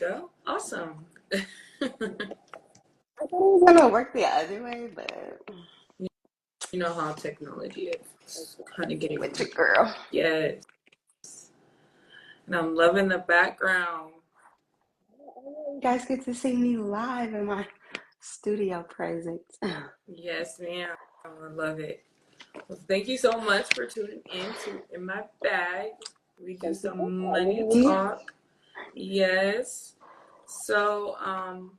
go. Awesome. I thought it was gonna work the other way, but You know how technology is kind of getting with your girl. yes. And I'm loving the background. You guys get to see me live in my studio presence. Yes, ma'am. I love it. Well, thank you so much for tuning in My Bag. We do some money talk. Yes. So I'm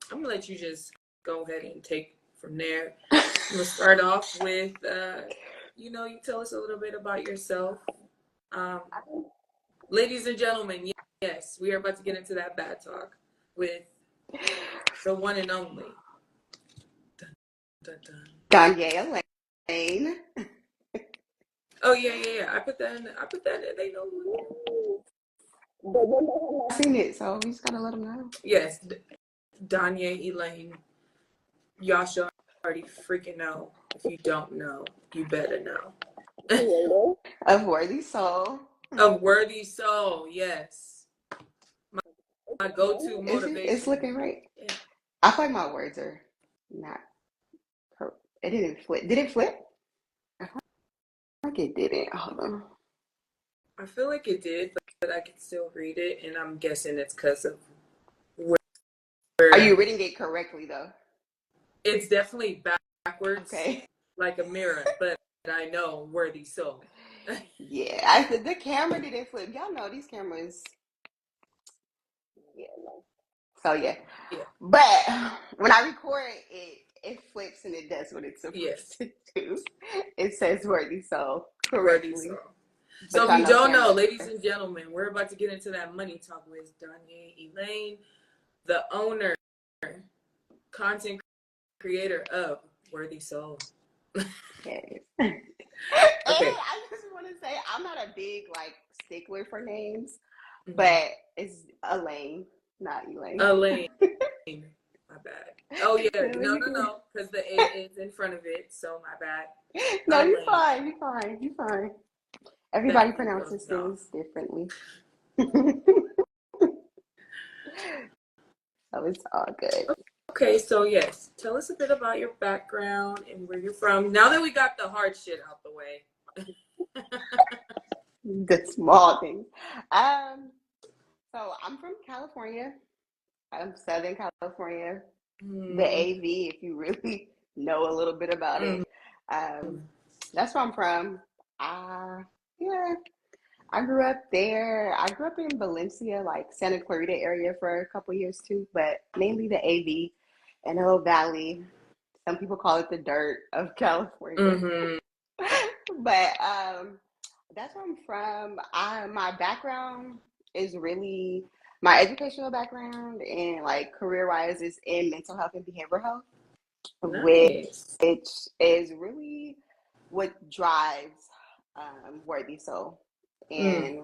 gonna let you just go ahead and take from there. I'm gonna start off with you tell us a little bit about yourself. Um, Ladies and gentlemen, yes, we are about to get into that bad talk with the one and only. Dun, dun, dun. Danya Elaine. Oh yeah. I put that in. They know. I've seen it, so we just gotta let them know. Yes, Danya Elaine. Y'all should already freaking know. If you don't know, you better know. Of Worthy Soul. Of Worthy Soul, yes. My go-to motivation. It's looking right. Yeah. I feel like my words are not correct. It didn't flip. Did it flip? I feel like it didn't. Hold on. I feel like it did, but I can still read it, and I'm guessing it's because of where. Are you reading it correctly, though? It's definitely backwards, okay, like a mirror, but I know Worthy Soul. yeah, the camera didn't flip. Y'all know these cameras. Yeah, no. So yeah. But when I record it flips and it does what it's supposed to do. It says Worthy Soul correctly. Worthy Soul. So if you don't know, ladies and gentlemen, we're about to get into that money talk with Danya Elaine, the owner, content creator of Worthy Soul. Okay. And I just want to say I'm not a big stickler for names, but it's Elaine, not Elaine. Elaine. My bad. Oh yeah, no, because the A is in front of it, so my bad. No, you're fine. You're fine. Everybody pronounces things differently. So it's all good. Okay, so yes, tell us a bit about your background and where you're from. Now that we got the hard shit out the way. The small things. So I'm from California. I'm Southern California. The AV, if you really know a little bit about it. That's where I'm from. Yeah. I grew up there. I grew up in Valencia, Santa Clarita area for a couple years too, but mainly the AV and the Valley. Some people call it the dirt of California. But that's where I'm from. My background is really my educational background and career-wise is in mental health and behavioral health, which is really what drives Worthy Soul. And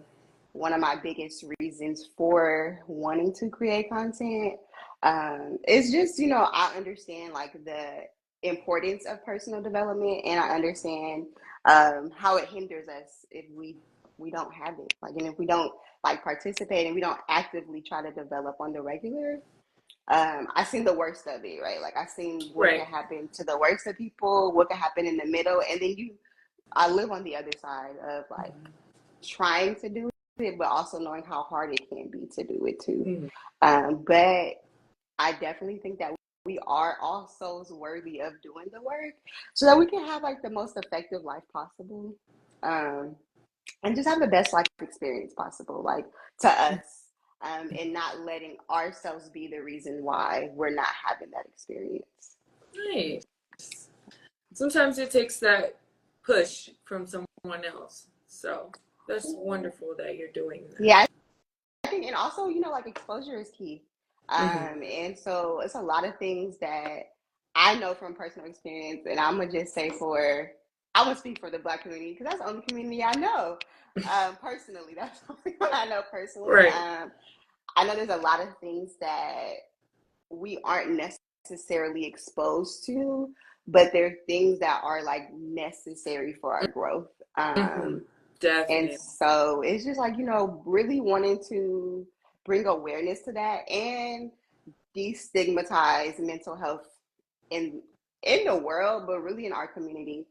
one of my biggest reasons for wanting to create content is just, I understand the importance of personal development, and I understand how it hinders us if we don't have it. And if we don't participate and we don't actively try to develop on the regular. I've seen the worst of it, right? I've seen what can happen to the worst of people, what can happen in the middle, and then I live on the other side of trying to do it, but also knowing how hard it can be to do it too. But I definitely think that we are all souls worthy of doing the work so that we can have the most effective life possible. And just have the best life experience possible, to us. And not letting ourselves be the reason why we're not having that experience. Nice. Sometimes it takes that push from someone else. So that's wonderful that you're doing that. Yeah, I think, and also, exposure is key. And so it's a lot of things that I know from personal experience, and I'm gonna just say I would speak for the Black community because that's the only community I know personally. That's the only one I know personally. Right. I know there's a lot of things that we aren't necessarily exposed to, but there are things that are necessary for our growth. Definitely. And so it's just really wanting to bring awareness to that and destigmatize mental health in the world, but really in our community.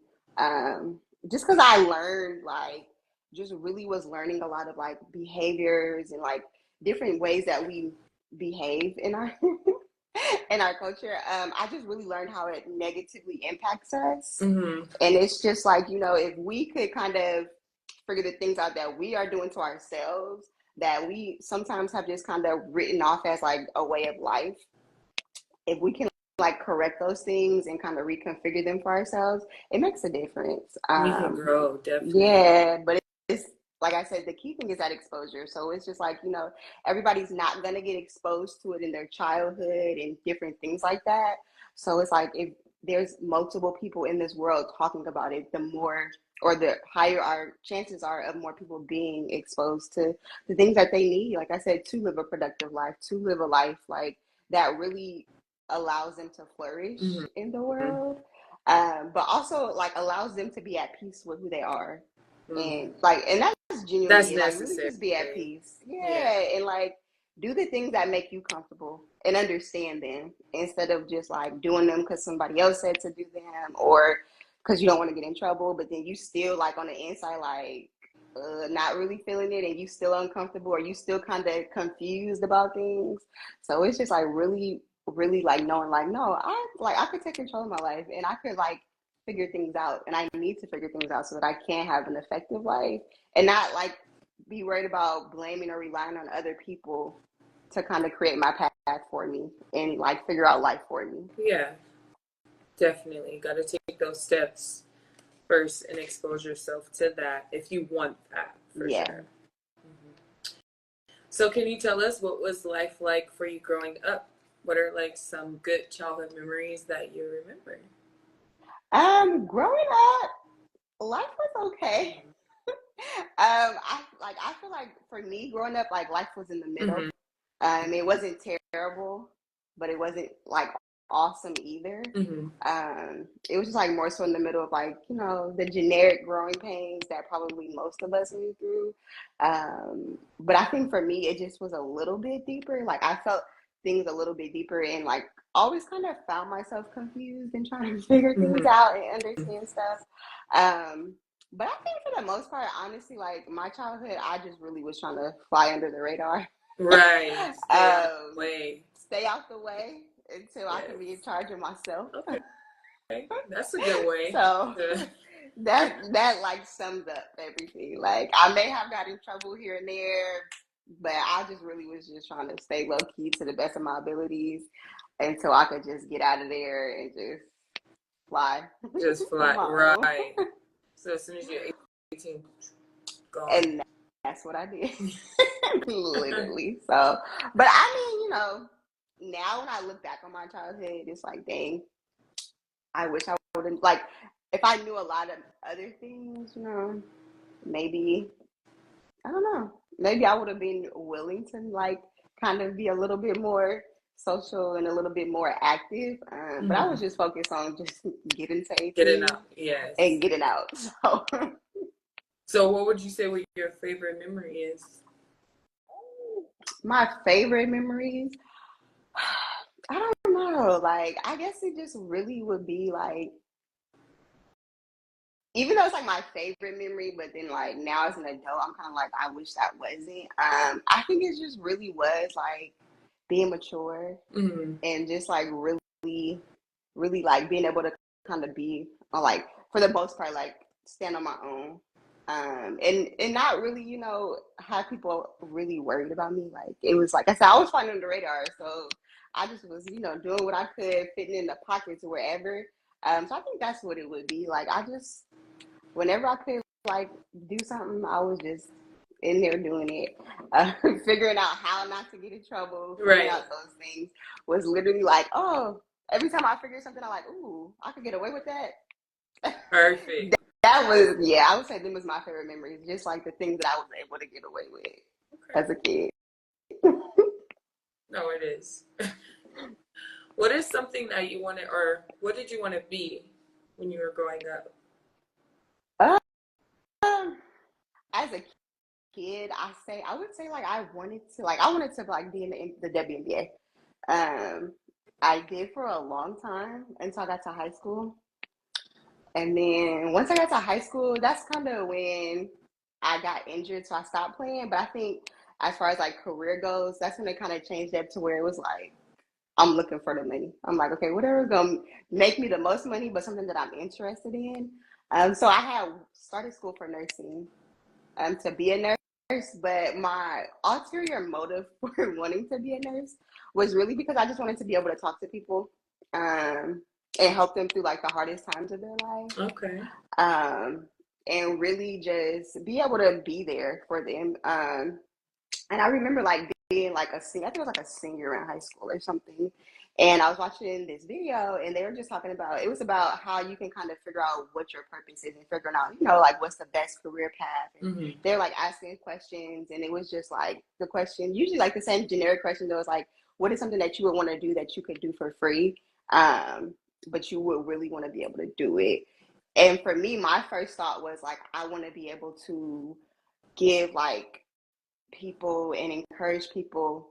Just because I learned like just really was learning a lot of like behaviors and like different ways that we behave in our in our culture. I just really learned how it negatively impacts us. Mm-hmm. And it's just like, you know, if we could kind of figure the things out that we are doing to ourselves that we sometimes have just kind of written off as like a way of life, if we can like correct those things and kind of reconfigure them for ourselves, it makes a difference. We can grow, definitely. Yeah, but it's like I said, the key thing is that exposure. So it's just like, you know, everybody's not gonna get exposed to it in their childhood and different things like that. So it's like if there's multiple people in this world talking about it, the more or the higher our chances are of more people being exposed to the things that they need, like I said, to live a productive life, to live a life like that really allows them to flourish in the world, but also like allows them to be at peace with who they are, and like, and that's genuinely That's like really necessary. just be at peace, yeah, and like do the things that make you comfortable and understand them instead of just like doing them because somebody else said to do them or because you don't want to get in trouble, but then you still like on the inside like not really feeling it and you still uncomfortable or you still kind of confused about things. So it's just like really like knowing like no, I could take control of my life and I could like figure things out, and I need to figure things out so that I can have an effective life and not like be worried about blaming or relying on other people to kind of create my path for me and like figure out life for me. Yeah, definitely. Got to take those steps first and expose yourself to that if you want that, for sure. So can you tell us what was life like for you growing up? What are like some good childhood memories that you remember? Growing up, life was okay. I feel like for me growing up, like life was in the middle. It wasn't terrible, but it wasn't like awesome either. It was just like more so in the middle of like, you know, the generic growing pains that probably most of us went through. But I think for me, it just was a little bit deeper. Like I felt things a little bit deeper and like always kind of found myself confused and trying to figure things out and understand stuff. But I think for the most part, honestly, like my childhood, I just really was trying to fly under the radar. Right. Stay out the way. Stay out the way until I can be in charge of myself. Okay. That's a good way. So that like sums up everything. Like I may have got in trouble here and there, but I just really was just trying to stay low key to the best of my abilities until I could just get out of there and just fly. Just fly. Right. So as soon as you're 18, gone. And that's what I did. Literally. So, but I mean, you know, now when I look back on my childhood, it's like, dang, I wish I would have, like, if I knew a lot of other things, you know, maybe, I don't know, maybe I would have been willing to, like, kind of be a little bit more social and a little bit more active. But I was just focused on just getting to 18. Getting out, yes. And getting out. So what would you say what your favorite memory is? My favorite memories? I don't know. Like, I guess it just really would be like, even though it's like my favorite memory, but then like now as an adult, I'm kind of like, I wish that wasn't. I think it just really was like being mature and just like really, really like being able to kind of be like, for the most part, like stand on my own. And not really, you know, have people really worried about me. Like it was like I said, I was flying under the radar, so I just was, you know, doing what I could, fitting in the pockets or wherever. So I think that's what it would be. Like I just, whenever I could like do something, I was just in there doing it, figuring out how not to get in trouble, figuring out those things was literally like, oh, every time I figured something, I'm like, ooh, I could get away with that. Perfect. That was, yeah, I would say them was my favorite memories, just like the things that I was able to get away with as a kid. No, it is. What is something that you wanted, or what did you want to be when you were growing up? As a kid, I would say like I wanted to like be in the WNBA. Um, I did for a long time until I got to high school. And then once I got to high school, that's kind of when I got injured, so I stopped playing. But I think as far as like career goes, that's when it kind of changed up to where it was like I'm looking for the money. I'm like, okay, whatever's gonna make me the most money, but something that I'm interested in. So I had started school for nursing, to be a nurse, but my ulterior motive for wanting to be a nurse was really because I just wanted to be able to talk to people, um, and help them through like the hardest times of their life, Okay. um, and really just be able to be there for them. And I remember like being like a senior, I think it was like a senior in high school or something. And I was watching this video and they were just talking about, it was about how you can kind of figure out what your purpose is and figuring out, like what's the best career path. And Mm-hmm. they're like asking questions and it was just like the question, usually like the same generic question that was like, what is something that you would want to do that you could do for free? But you would really want to be able to do it. And for me, my first thought was like, I want to be able to give like people and encourage people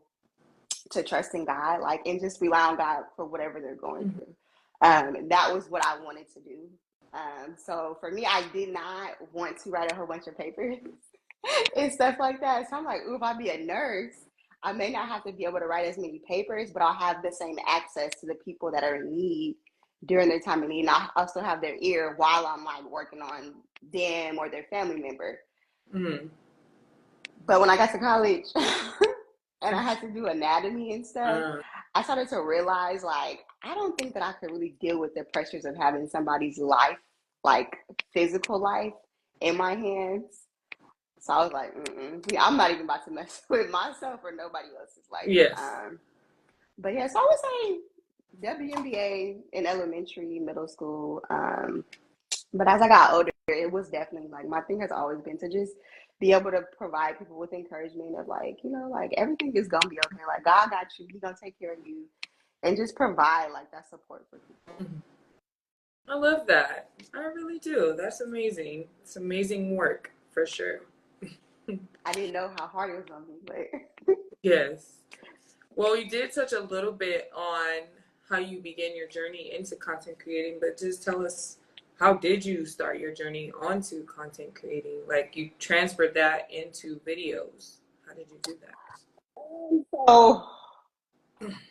to trust in God, like, and just rely on God for whatever they're going Mm-hmm. through. That was what I wanted to do. So for me, I did not want to write a whole bunch of papers and stuff like that. So I'm like, ooh, if I be a nurse, I may not have to be able to write as many papers, but I'll have the same access to the people that are in need during their time of need. And I'll still have their ear while I'm like working on them or their family member. Mm-hmm. But when I got to college and I had to do anatomy and stuff, Uh, I started to realize like I don't think that I could really deal with the pressures of having somebody's life, like physical life, in my hands. So I was like, yeah, I'm not even about to mess with myself or nobody else's life. yes. But yeah, so I would say WNBA in elementary, middle school. But as I got older, it was definitely like my thing has always been to just be able to provide people with encouragement of like, like everything is gonna be okay. Like God got you, He's gonna take care of you, and just provide like that support for people. Mhm. I love that. I really do. That's amazing. It's amazing work for sure. I didn't know how hard it was gonna be, but Yes. Well, you did touch a little bit on how you began your journey into content creating, but just tell us, how did you start your journey onto content creating? Like you transferred that into videos. How did you do that? so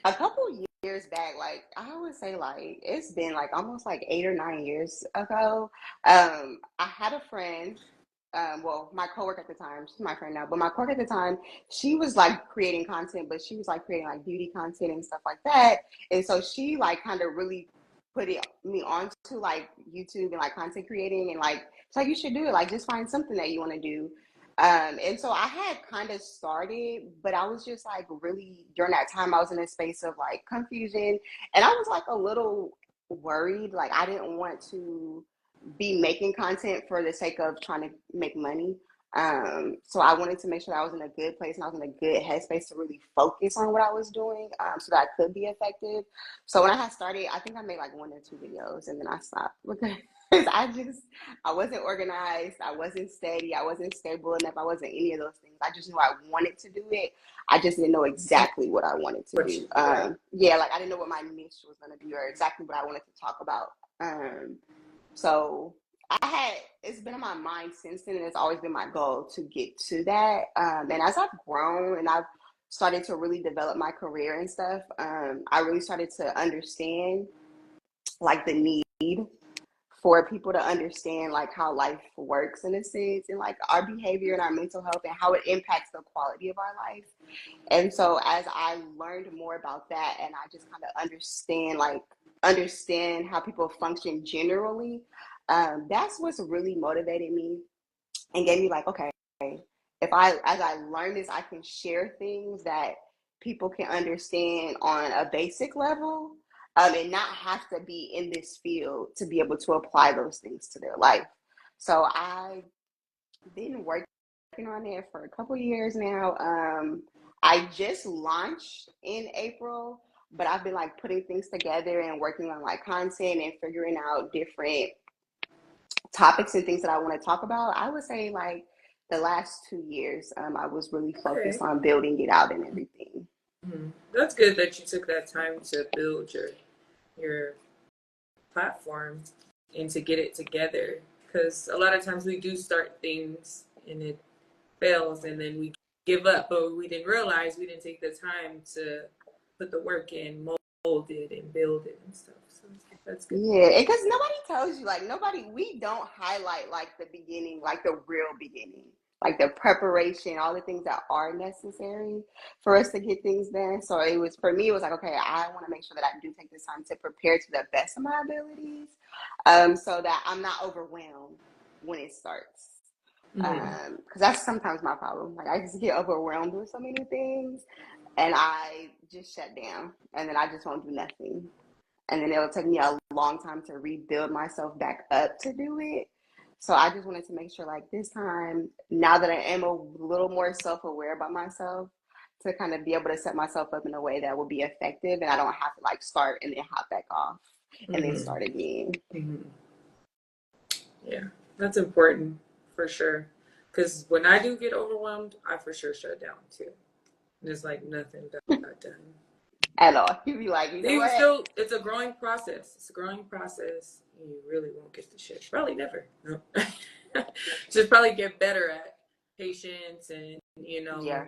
a couple years back, like I would say, like it's been like almost like 8 or 9 years ago. I had a friend. Well, my coworker at the time, she's my friend now, but my coworker at the time, she was like creating content, but she was like creating like beauty content and stuff like that. And so she like kind of really put me onto like YouTube and like content creating and like it's like you should do it. Like just find something that you want to do. And so I had kind of started, but I was just like really during that time I was in a space of like confusion and I was like a little worried. Like I didn't want to be making content for the sake of trying to make money. So I wanted to make sure that I was in a good place and I was in a good headspace to really focus on what I was doing, so that I could be effective. So when I had started, I think I made like 1 or 2 videos and then I stopped because I wasn't organized, I wasn't steady, I wasn't stable enough, I wasn't any of those things. I just knew I wanted to do it. I just didn't know exactly what I wanted to What do. you right. Yeah, like I didn't know what my niche was going to be or exactly what I wanted to talk about. So it's been on my mind since then, and it's always been my goal to get to that. And as I've grown and I've started to really develop my career and stuff, I really started to understand like the need for people to understand like how life works in a sense and like our behavior and our mental health and how it impacts the quality of our life. And so as I learned more about that and I just kind of understand how people function generally, that's what's really motivated me and gave me like, okay, if as I learn this, I can share things that people can understand on a basic level, and not have to be in this field to be able to apply those things to their life. So I've been working on it for a couple years now. I just launched in April, but I've been like putting things together and working on like content and figuring out different topics and things that I want to talk about. I would say like the last 2 years, I was really focused Okay. on building it out and everything. That's good that you took that time to build your platform and to get it together. Because a lot of times we do start things and it fails and then we give up, but we didn't realize we didn't take the time to put the work in, mold it and build it and stuff. So that's good. Yeah, because nobody tells you, like, we don't highlight like the beginning, like the real beginning, like the preparation, all the things that are necessary for us to get things done. So it was, for me, it was like, okay, I want to make sure that I do take this time to prepare to the best of my abilities, so that I'm not overwhelmed when it starts. Because that's sometimes my problem. Like, I just get overwhelmed with so many things, and I just shut down, and then I just won't do nothing. And then it'll take me a long time to rebuild myself back up to do it. So I just wanted to make sure, like, this time, now that I am a little more self-aware about myself, to kind of be able to set myself up in a way that will be effective, and I don't have to like start and then hop back off and then start again. Yeah, that's important for sure. Because when I do get overwhelmed, I for sure shut down too. There's like nothing got done. At all. You'd be like, you know Even what? still, it's a growing process. It's a growing process. You really won't get the shit. Probably never. No. Just probably get better at patience and, Yeah,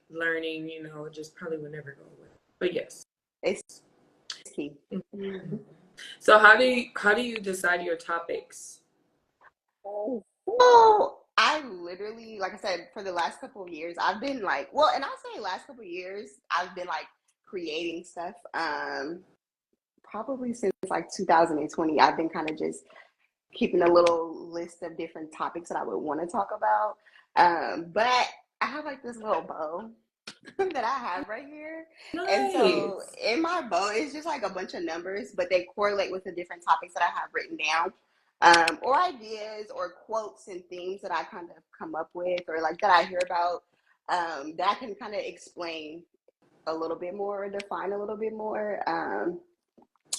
learning, just probably will never go away. But yes. it's key. So how do you decide your topics? Well, I literally, like I said, for the last couple of years, I've been like, well, and I'll say last couple of years, I've been like creating stuff. Probably since like 2020, I've been kind of just keeping a little list of different topics that I would want to talk about. But I have like this little bow that I have right here. And so Nice. in my bow, it's just like a bunch of numbers, but they correlate with the different topics that I have written down. Or ideas or quotes and things that I kind of come up with or like that I hear about, that I can kind of explain a little bit more or define a little bit more,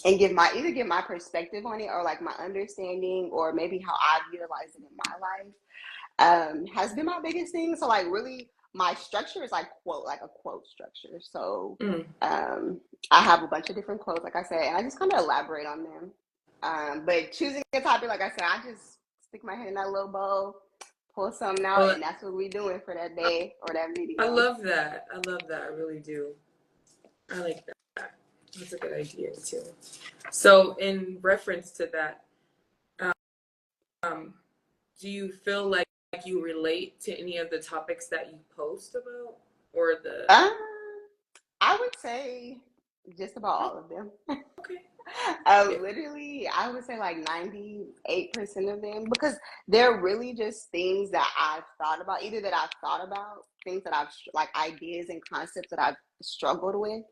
and give my perspective on it or like my understanding or maybe how I've utilized it in my life, has been my biggest thing. So like really my structure is like a quote structure. So I have a bunch of different quotes, like I said, and I just kind of elaborate on them. But choosing a topic, like I said, I just stick my head in that little bowl, pull something out, Well, and that's what we're doing for that day or that video. I love that. I love that. I really do. I like that. That's a good idea too. So in reference to that, do you feel like you relate to any of the topics that you post about or the Um, I would say just about all of them. okay. Yeah. Literally, I would say like 98% of them, because they're really just things that I've thought about, either that I've thought about, things that I've like ideas and concepts that I've struggled with,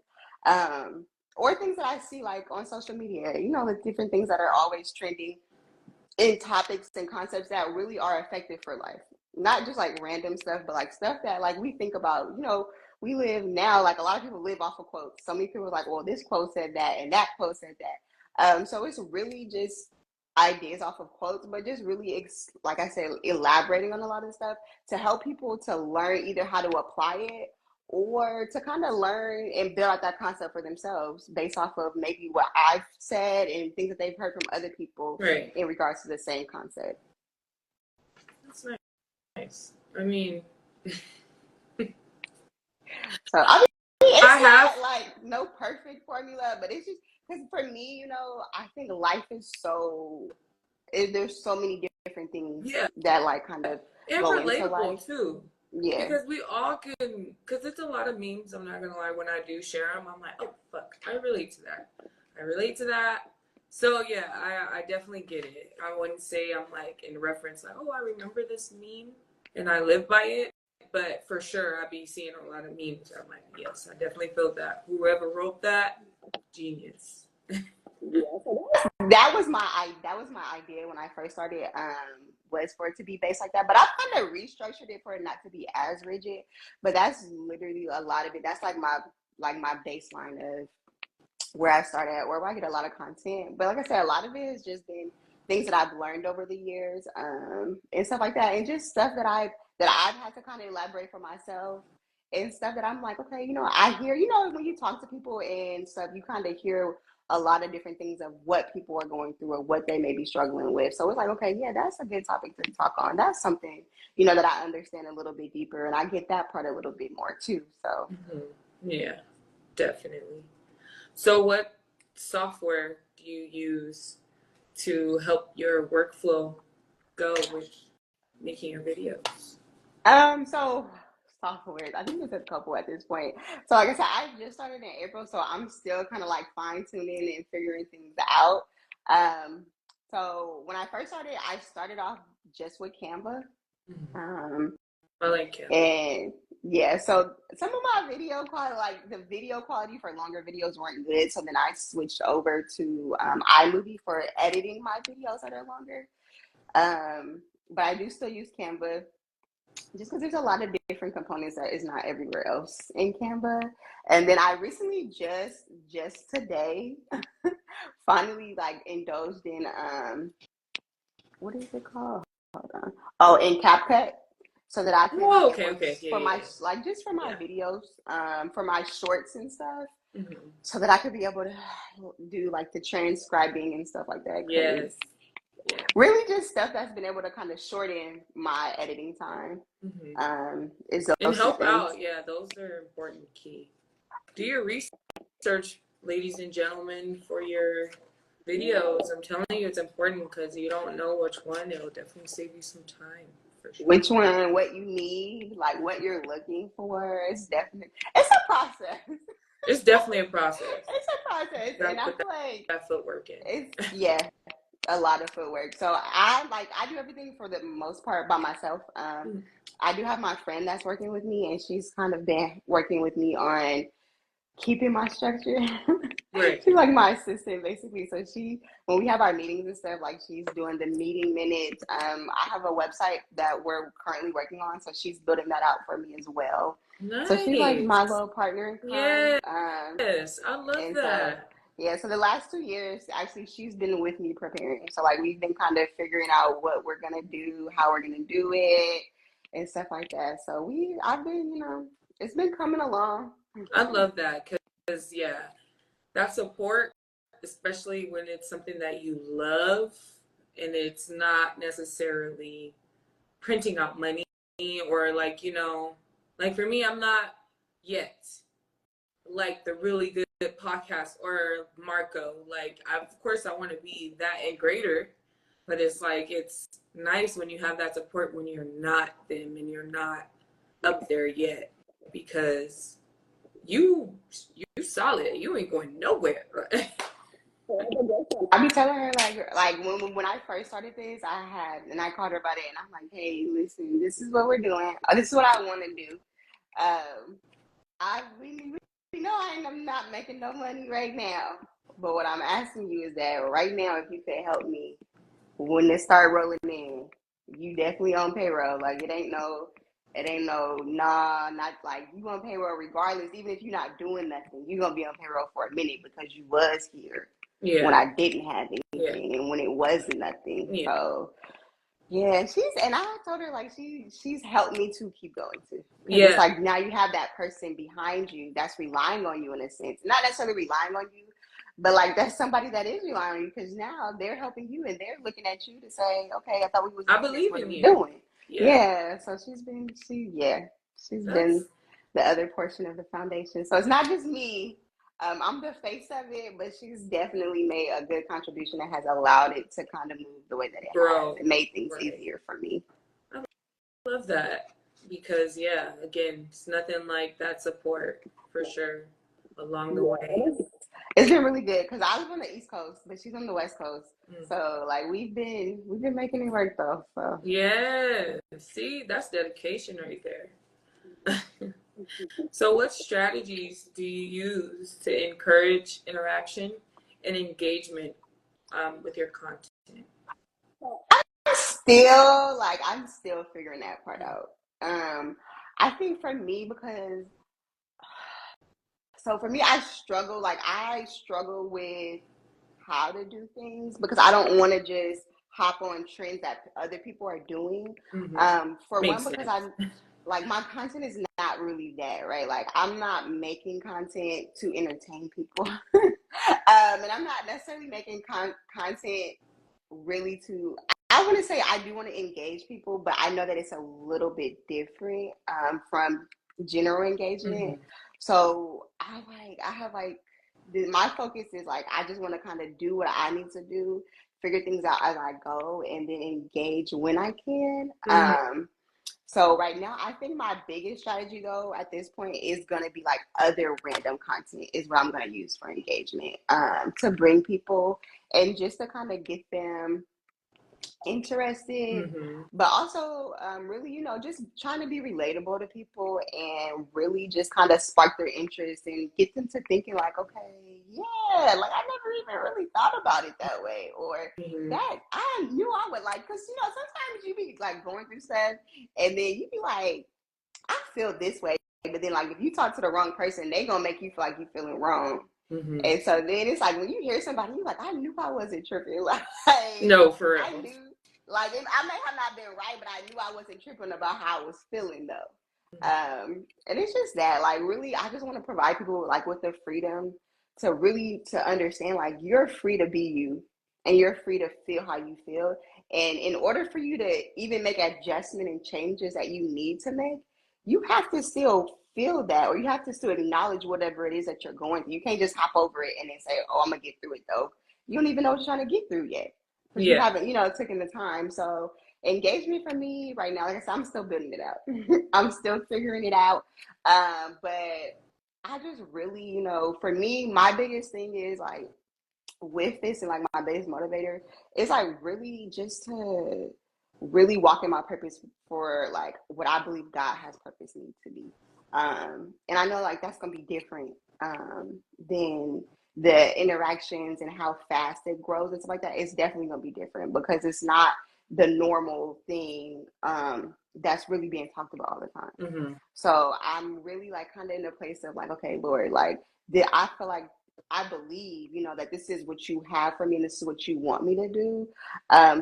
um, or things that I see like on social media, the different things that are always trending in topics and concepts that really are effective for life. Not just like random stuff, but like stuff that like we think about, we live now, like a lot of people live off of quotes. So many people are like, well, this quote said that and that quote said that. So it's really just ideas off of quotes, but just really, like I said, elaborating on a lot of stuff to help people to learn either how to apply it or to kind of learn and build out that concept for themselves based off of maybe what I've said and things that they've heard from other people Right. in regards to the same concept. That's nice. I mean, So I mean, it's I have not like no perfect formula, but it's just because for me, I think life is there's so many different things yeah, that like kind of and go into life. relatable too. Yeah. Because we all can, because it's a lot of memes. I'm not gonna lie. When I do share them, I'm like, oh fuck, I relate to that. I relate to that. So yeah, I definitely get it. I wouldn't say I'm like in reference like, oh, I remember this meme and I live by it. But for sure, I be seeing a lot of memes. I'm like, yes, I definitely feel that. Whoever wrote that, genius. Yeah, so that was my idea when I first started, was for it to be based like that. But I've kind of restructured it for it not to be as rigid. But that's literally a lot of it. That's like my baseline of where I started at, where I get a lot of content. But like I said, a lot of it has just been things that I've learned over the years, and stuff like that, and just stuff that I've that I've had to kind of elaborate for myself and stuff that I'm like, okay, I hear, when you talk to people and stuff, you kind of hear a lot of different things of what people are going through or what they may be struggling with. So it's like, okay, yeah, that's a good topic to talk on. That's something, that I understand a little bit deeper, and I get that part a little bit more too. So yeah, definitely. So what software do you use to help your workflow go with making your videos? So software, I think there's a couple at this point. So like I said, I just started in April, so I'm still kind of like fine tuning and figuring things out. So when I first started, I started off just with Canva. I like Canva. And yeah, so some of my video quality, like the video quality for longer videos weren't good. So then I switched over to iMovie for editing my videos that are longer. But I do still use Canva just because there's a lot of different components that is not everywhere else in Canva. And then I recently just today finally like indulged in what is it called? Hold on. Oh, in CapCut. So that I could okay. for my like just for my videos, for my shorts and stuff. So that I could be able to do like the transcribing and stuff like that. Yes. Really just stuff that's been able to kind of shorten my editing time. Is those and help things. out. Yeah, those are important key. Do your research, ladies and gentlemen, for your videos. I'm telling you, it's important because you don't know which one. It'll definitely save you some time. For sure. Which one, what you need, like what you're looking for. It's a process. It's definitely a process. It's a process. And I feel like that footwork in. It's a lot of footwork. So I do everything for the most part by myself. I do have my friend that's working with me, and she's kind of been working with me on keeping my structure. Right. She's like my assistant basically. So when we have our meetings and stuff, like she's doing the meeting minutes. I have a website that we're currently working on, so she's building that out for me as well. Nice. So she's like my little partner in crime. Yes, I love that. So the last 2 years, actually, she's been with me preparing. So like we've been kind of figuring out what we're gonna do, how we're gonna do it, and stuff like that. So I've been, it's been coming along. I love that because that support, especially when it's something that you love and it's not necessarily printing out money or like for me, I'm not yet like the really good podcast or Marco. Like of course I want to be that and greater, but it's like it's nice when you have that support when you're not them and you're not up there yet, because you solid. You ain't going nowhere. I be telling her like when I first started this, I called her about it, and I'm like, hey, listen, this is what we're doing. This is what I want to do. I really know I'm not making no money right now, but what I'm asking you is that right now, if you could help me when they start rolling in, you definitely on payroll. Like it ain't no not like you on payroll regardless. Even if you're not doing nothing, you're gonna be on payroll for a minute because you was here when I didn't have anything and when it wasn't nothing. So and I told her like she's helped me to keep going too. It's like now you have that person behind you that's relying on you in a sense, not necessarily relying on you, but like that's somebody that is relying on you because now they're helping you and they're looking at you to say, okay, I thought we was. I believe in you. Doing. So she's been the other portion of the foundation. So it's not just me. I'm the face of it, but she's definitely made a good contribution that has allowed it to kind of move the way that it has. It made things easier for me. I love that because again, it's nothing like that support for sure along the way. It's been really good because I live on the East Coast, but she's on the West Coast. So like we've been making it work though. So see, that's dedication right there. So what strategies do you use to encourage interaction and engagement with your content? I'm still figuring that part out. I think for me, because for me, I struggle with how to do things because I don't want to just hop on trends that other people are doing. For Makes one, because sense. I'm like, my content is not really that, right? Like, I'm not making content to entertain people. And I'm not necessarily making content really to, I want to say I do want to engage people, but I know that it's a little bit different from general engagement. So I have like, my focus is like, I just want to kind of do what I need to do, figure things out as I go, and then engage when I can. So right now, I think my biggest strategy though at this point is gonna be like other random content is what I'm gonna use for engagement, to bring people and just to kind of get them interested, but also really, just trying to be relatable to people and really just kind of spark their interest and get them to thinking like, okay, yeah, like I never even really thought about it that way, or that I knew I would like, because sometimes you be like going through stuff and then you be like, I feel this way, but then like if you talk to the wrong person, they gonna make you feel like you feeling wrong. And so then it's like when you hear somebody, you're like, I knew I wasn't tripping. Like, no, for real. I knew, like, I may have not been right, but I knew I wasn't tripping about how I was feeling though. And it's just that, like, really, I just want to provide people like with the freedom to really to understand, like, you're free to be you, and you're free to feel how you feel. And in order for you to even make adjustment and changes that you need to make, you have to still feel that, or you have to still acknowledge whatever it is that you're going through. You can't just hop over it and then say, oh, I'm gonna get through it though. You don't even know what you're trying to get through yet, because you haven't, taken the time. So engagement for me right now, like I said, I'm still building it out. I'm still figuring it out. But I just really, for me, my biggest thing is like with this, and like my biggest motivator is like really just to really walk in my purpose for like what I believe God has purpose me to be. And I know like that's gonna be different than the interactions and how fast it grows and stuff like that. It's definitely gonna be different because it's not the normal thing that's really being talked about all the time. So I'm really like kind of in a place of like, okay, Lord, like I feel like I believe, that this is what you have for me and this is what you want me to do.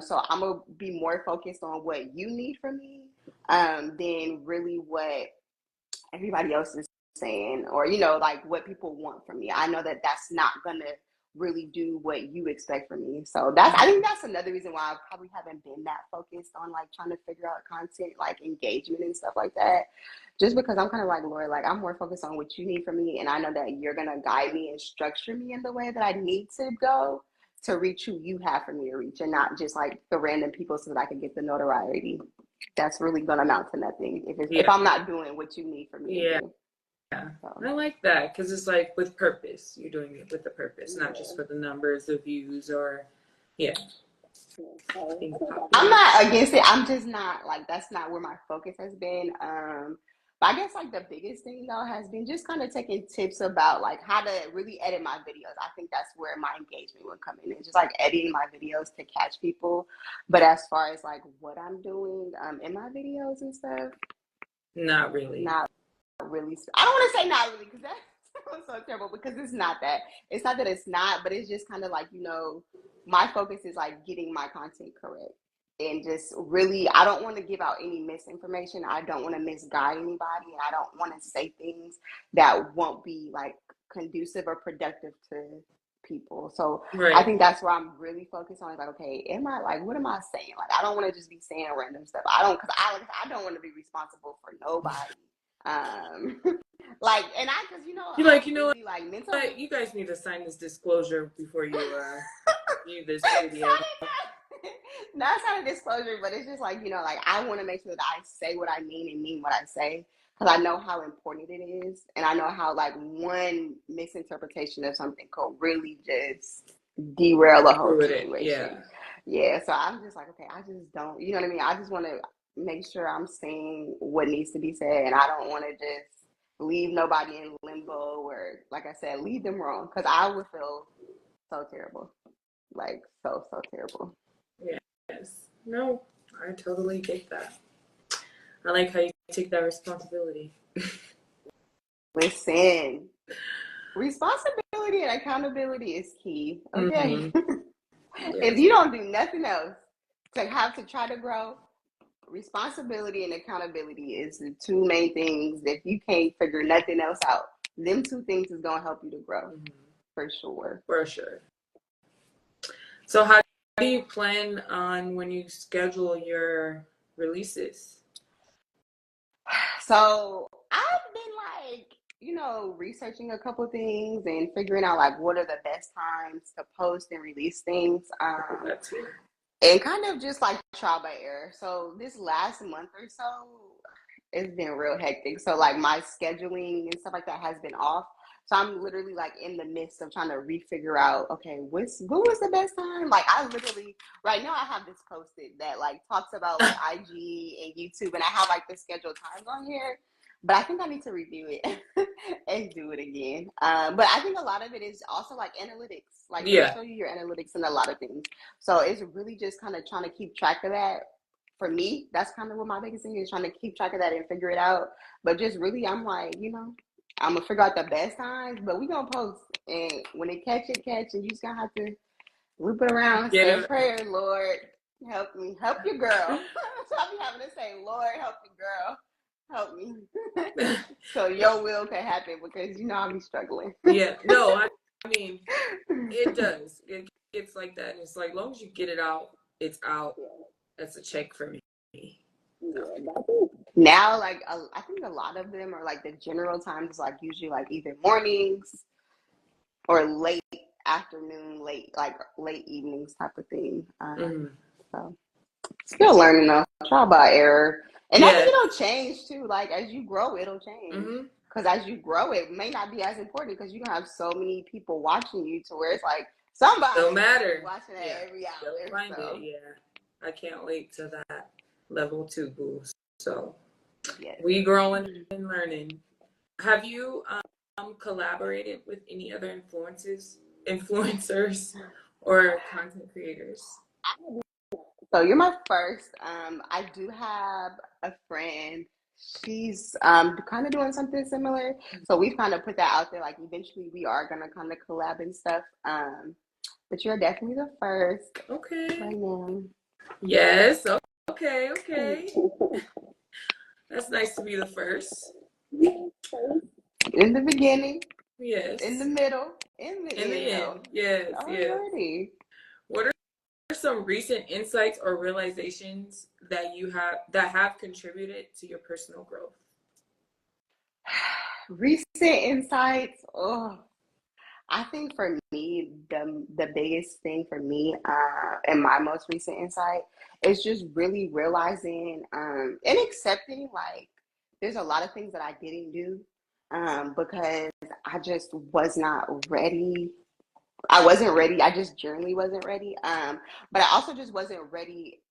So I'm gonna be more focused on what you need from me than really what everybody else is saying, or like what people want from me. I know that that's not gonna really do what you expect from me. So I think that's another reason why I probably haven't been that focused on like trying to figure out content, like engagement and stuff like that. Just because I'm kind of like, Lord, like I'm more focused on what you need from me, and I know that you're gonna guide me and structure me in the way that I need to go to reach who you have for me to reach, and not just like the random people so that I can get the notoriety. That's really gonna amount to nothing if I'm not doing what you need from me to do. So. I like that because it's like with purpose. You're doing it with a purpose, not just for the numbers, the views, or I'm not against it. I'm just not like that's not where my focus has been. But I guess like the biggest thing though has been just kind of taking tips about like how to really edit my videos. I think that's where my engagement would come in, and just like editing my videos to catch people. But as far as like what I'm doing in my videos and stuff, not really. Not really. I don't want to say not really because that sounds so terrible, because it's not that. It's not that it's not, but it's just kind of like, my focus is like getting my content correct. And just really, I don't want to give out any misinformation. I don't want to misguide anybody. And I don't want to say things that won't be like conducive or productive to people. So I think that's where I'm really focused on. Like, okay, what am I saying? Like, I don't want to just be saying random stuff. Because I don't want to be responsible for nobody. Like, and because you're like, really, like mental. But you guys need to sign this disclosure before you view this video. Not sign a disclosure, but it's just like, like I want to make sure that I say what I mean and mean what I say, because I know how important it is, and I know how like one misinterpretation of something could really just derail the whole situation. Yeah. So I'm just like, okay, I just don't, you know what I mean? I just want to make sure I'm saying what needs to be said, and I don't want to just leave nobody in limbo, or like I said, leave them wrong, because I would feel so terrible, like so terrible. Yes. No, I totally get that. I like how you take that responsibility. Listen, responsibility and accountability is key. Okay. If you don't do nothing else, to have to try to grow, responsibility and accountability is the two main things that if you can't figure nothing else out. Them two things is gonna help you to grow for sure. For sure. So how do you plan on when you schedule your releases? So I've been like, researching a couple things and figuring out like what are the best times to post and release things. And kind of just like trial by error. So this last month or so, it's been real hectic. So like my scheduling and stuff like that has been off. So I'm literally like in the midst of trying to refigure out, okay, when was the best time? Like I literally right now I have this posted that like talks about like IG and YouTube, and I have like the scheduled times on here. But I think I need to review it and do it again. But I think a lot of it is also like analytics. Like they show you your analytics and a lot of things. So it's really just kind of trying to keep track of that. For me, that's kind of what my biggest thing is, trying to keep track of that and figure it out. But just really, I'm like, I'm gonna figure out the best times, but we gonna post. And when it catch, and you just gonna have to loop it around, say a prayer, Lord, help me, help your girl. So I'll be having to say, Lord, help your girl. Help me. So your will can happen, because I'll be struggling. Yeah. No, I mean, it does. It gets like that. And it's like, as long as you get it out, it's out. That's a check for me. Now, like, I think a lot of them are like the general times, like usually like either mornings or late afternoon, late evenings type of thing. So still learning though, trial by error. And I think it'll change too. Like as you grow, it'll change. Because as you grow, it may not be as important because you're gonna have so many people watching you to where it's like somebody don't matter watching it every hour. They'll find it. Yeah, I can't wait to that level 2 boost. So we growing and learning. Have you collaborated with any other influencers or content creators? So you're my first. I do have a friend. She's kind of doing something similar. So we've kind of put that out there. Like eventually we are gonna kind of collab and stuff. But you're definitely the first. Okay. Right now. Yes. Okay. That's nice to be the first. In the beginning. Yes. In the middle. In the end. Yes. Alrighty. What are some recent insights or realizations that have contributed to your personal growth? Recent insights. I think for me, the biggest thing for me, and my most recent insight is just really realizing and accepting like there's a lot of things that I didn't do because I just was not ready. I wasn't ready. I just generally wasn't ready. But I also just wasn't ready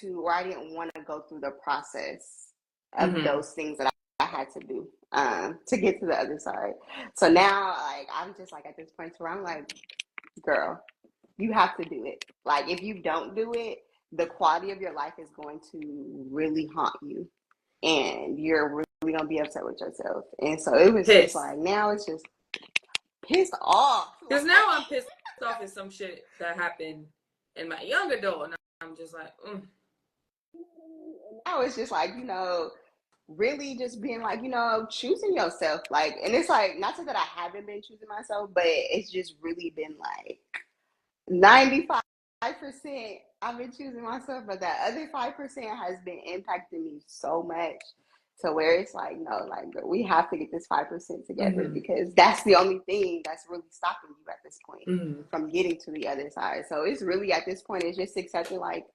or I didn't want to go through the process of those things that I had to do to get to the other side. So now, like, I'm just like at this point where I'm like, girl, you have to do it. Like, if you don't do it, the quality of your life is going to really haunt you, and you're really gonna be upset with yourself. And so it was just like, now it's just pissed off. Because now I'm pissed off at some shit that happened in my young adult, and I'm just like, Now it's just like, really just being like, choosing yourself. Like, and it's like, not so that I haven't been choosing myself, but it's just really been like 95% I've been choosing myself, but that other 5% has been impacting me so much to where it's like, no, like, we have to get this 5% together because that's the only thing that's really stopping you at this point from getting to the other side. So it's really at this point, it's just accepting like,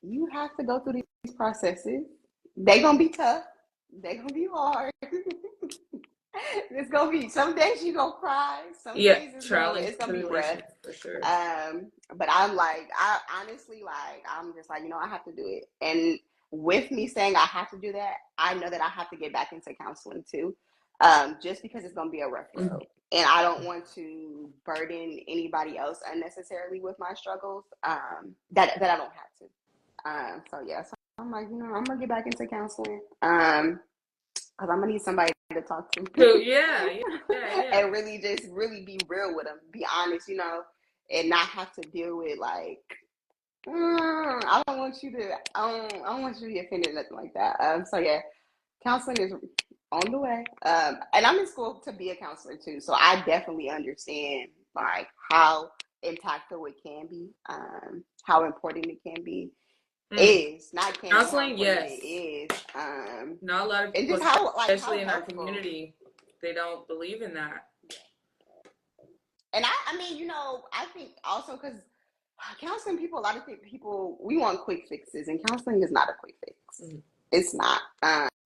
you have to go through these processes. They're going to be tough. They're going to be hard. It's going to be, some days you're going to cry. Some days it's going to be rough. For sure. But I'm like, I honestly, like, I'm just like, I have to do it. And with me saying I have to do that, I know that I have to get back into counseling too. Just because it's going to be a rough road. And I don't want to burden anybody else unnecessarily with my struggles that I don't have to. So I'm like, I'm gonna get back into counseling because I'm gonna need somebody to talk to. Yeah. And really be real with them, be honest, and not have to deal with like I don't want you to. I don't want you to be offended, nothing like that. So yeah, counseling is on the way. And I'm in school to be a counselor too, so I definitely understand like how impactful it can be, how important it can be. Is not can be how Counseling, important yes. it is. Not a lot of And people, just how like how especially in our helpful. community, they don't believe in that. And I mean, I think also because counseling people, a lot of people, we want quick fixes, and counseling is not a quick fix. It's not.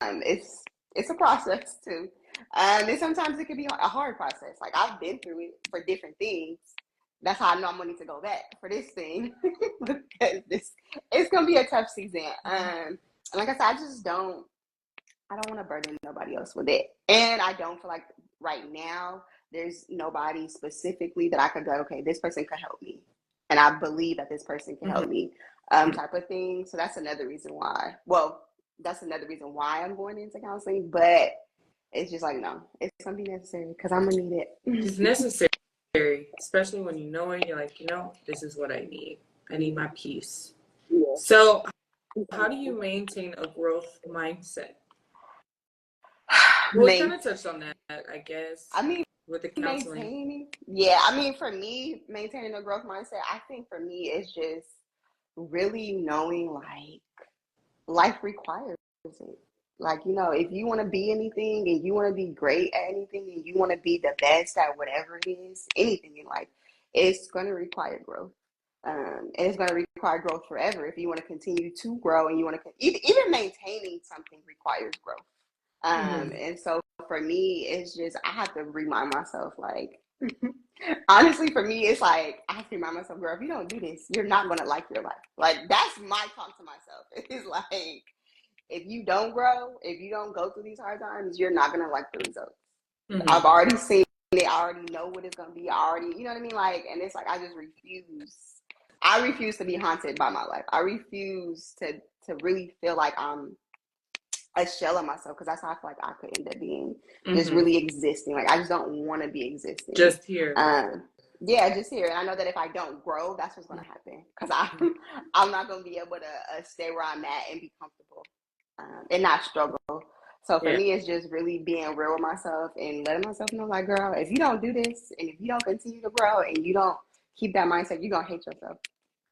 It's a process too, and sometimes it can be a hard process. Like I've been through it for different things. That's how I know I'm gonna need to go back for this thing because it's gonna be a tough season. And like I said, I don't want to burden nobody else with it, and I don't feel like right now there's nobody specifically that I could go, okay, this person could help me, and I believe that this person can help me, type of thing. So that's another reason why. Well, that's another reason why I'm going into counseling, but it's just like no, it's gonna be necessary because I'm gonna need it. It's necessary, especially when you know it. You're like, this is what I need. I need my peace. Yeah. So, how do you maintain a growth mindset? Well, we kind of touched on that, I guess. I mean, with the counseling. For me, maintaining a growth mindset, I think for me, it's just really knowing like life requires it. Like, if you want to be anything and you want to be great at anything and you want to be the best at whatever it is, anything in life, it's going to require growth. And it's going to require growth forever if you want to continue to grow and you want to even maintaining something requires growth. And so for me, it's just, I have to remind myself, like, honestly, for me, it's like, I have to remind myself, girl, if you don't do this, you're not going to like your life. Like, that's my talk to myself. It's like, if you don't grow, if you don't go through these hard times, you're not going to like the results. I've already seen it. I already know what it's going to be. I already, you know what I mean? Like, and it's like, I just refuse. I refuse to be haunted by my life. I refuse to really feel like I'm a shell of myself, because that's how I feel like I could end up being, just really existing. Like I just don't want to be existing. Just here. Just here. And I know that if I don't grow, that's what's going to happen, because I'm not going to be able to stay where I'm at and be comfortable and not struggle. So for me, it's just really being real with myself and letting myself know, like, girl, if you don't do this and if you don't continue to grow and you don't keep that mindset, you're going to hate yourself.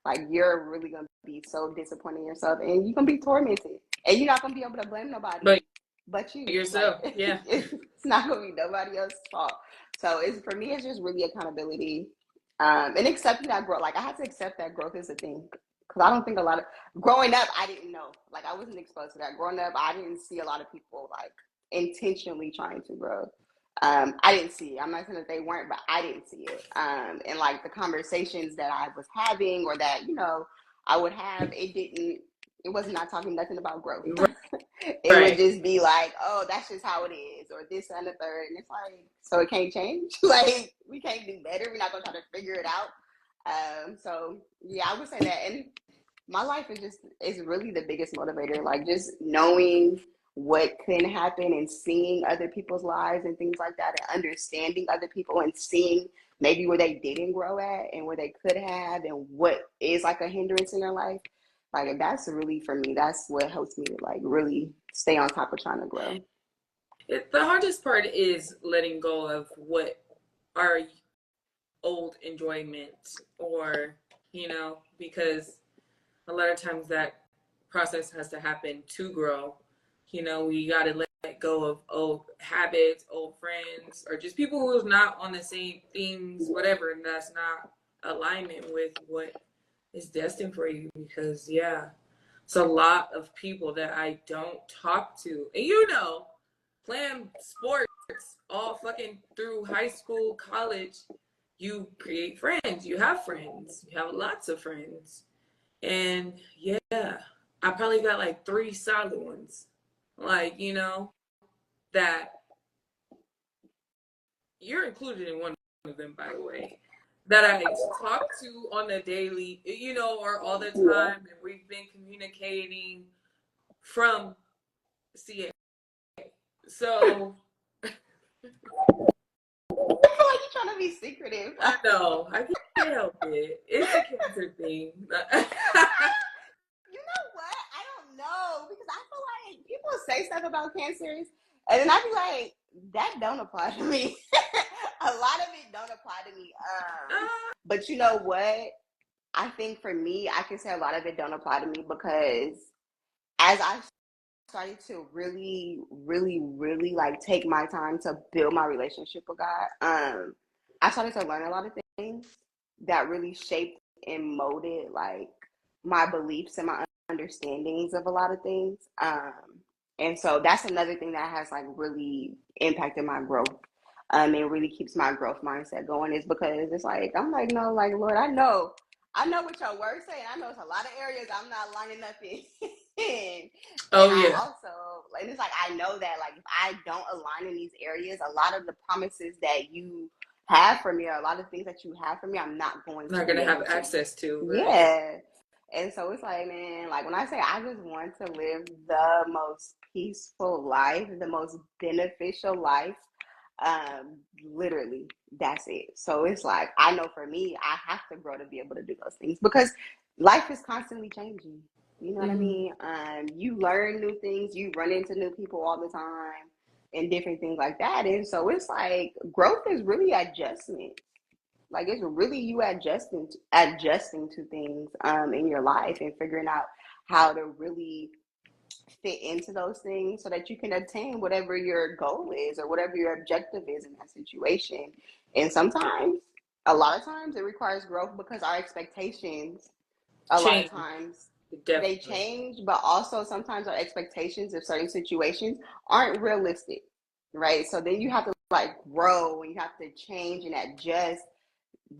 Like, you're really going to be so disappointed in yourself and you're going to be tormented. And you're not going to be able to blame nobody but you. Yourself, like, It's not going to be nobody else's fault. So for me, it's just really accountability and accepting that growth. Like, I had to accept that growth is a thing. Because I don't think growing up, I didn't know. Like, I wasn't exposed to that. Growing up, I didn't see a lot of people, like, intentionally trying to grow. I didn't see it. I'm not saying that they weren't, but I didn't see it. And, like, the conversations that I was having or that, I would have, it was not talking nothing about growth. It would just be like, oh, that's just how it is, or this and the third. And it's like, so it can't change? Like, we can't do better? We're not going to try to figure it out? So yeah, I would say that. And my life is really the biggest motivator. Like, just knowing what can happen and seeing other people's lives and things like that, and understanding other people and seeing maybe where they didn't grow at and where they could have, and what is like a hindrance in their life. Like, that's really, for me, that's what helps me to like really stay on top of trying to grow. The hardest part is letting go of what are old enjoyment, or because a lot of times that process has to happen to grow. We got to let go of old habits, old friends, or just people who's not on the same things, whatever, and that's not alignment with what is destined for you. Because it's a lot of people that I don't talk to, and playing sports all fucking through high school, college, you create friends. You have friends. You have lots of friends. And I probably got like 3 solid ones. Like, that you're included in one of them, by the way, that I talk to on the daily, or all the time. And we've been communicating from CA. So I feel like you trying to be secretive. I know. I can't help it. It's a Cancer thing. You know what? I don't know, because I feel like people say stuff about cancers, and then I be like, that don't apply to me. A lot of it don't apply to me. But you know what? I think for me, I can say a lot of it don't apply to me because as I started to really, really, really like take my time to build my relationship with God, I started to learn a lot of things that really shaped and molded like my beliefs and my understandings of a lot of things. And so that's another thing that has like really impacted my growth. And really keeps my growth mindset going, is because it's like, I'm like, no, like, Lord, I know what your words say, and I know it's a lot of areas I'm not lining up in. Oh, And I yeah. also, like, it's like, I know that, like, if I don't align in these areas, a lot of the promises that you have for me, or a lot of things that you have for me, I'm not going to be have able to. access to. Right? Yeah. And so it's like, man, like when I say I just want to live the most peaceful life, the most beneficial life, literally that's it. So it's like, I know for me, I have to grow to be able to do those things, because life is constantly changing. You know what I mean? You learn new things, you run into new people all the time and different things like that. And so it's like, growth is really adjustment. Like, it's really you adjusting to things in your life, and figuring out how to really fit into those things so that you can attain whatever your goal is or whatever your objective is in that situation. And sometimes, a lot of times, it requires growth because our expectations, a lot of Change. times, they Definitely. change, but also sometimes our expectations of certain situations aren't realistic, right? So then you have to like grow, and you have to change and adjust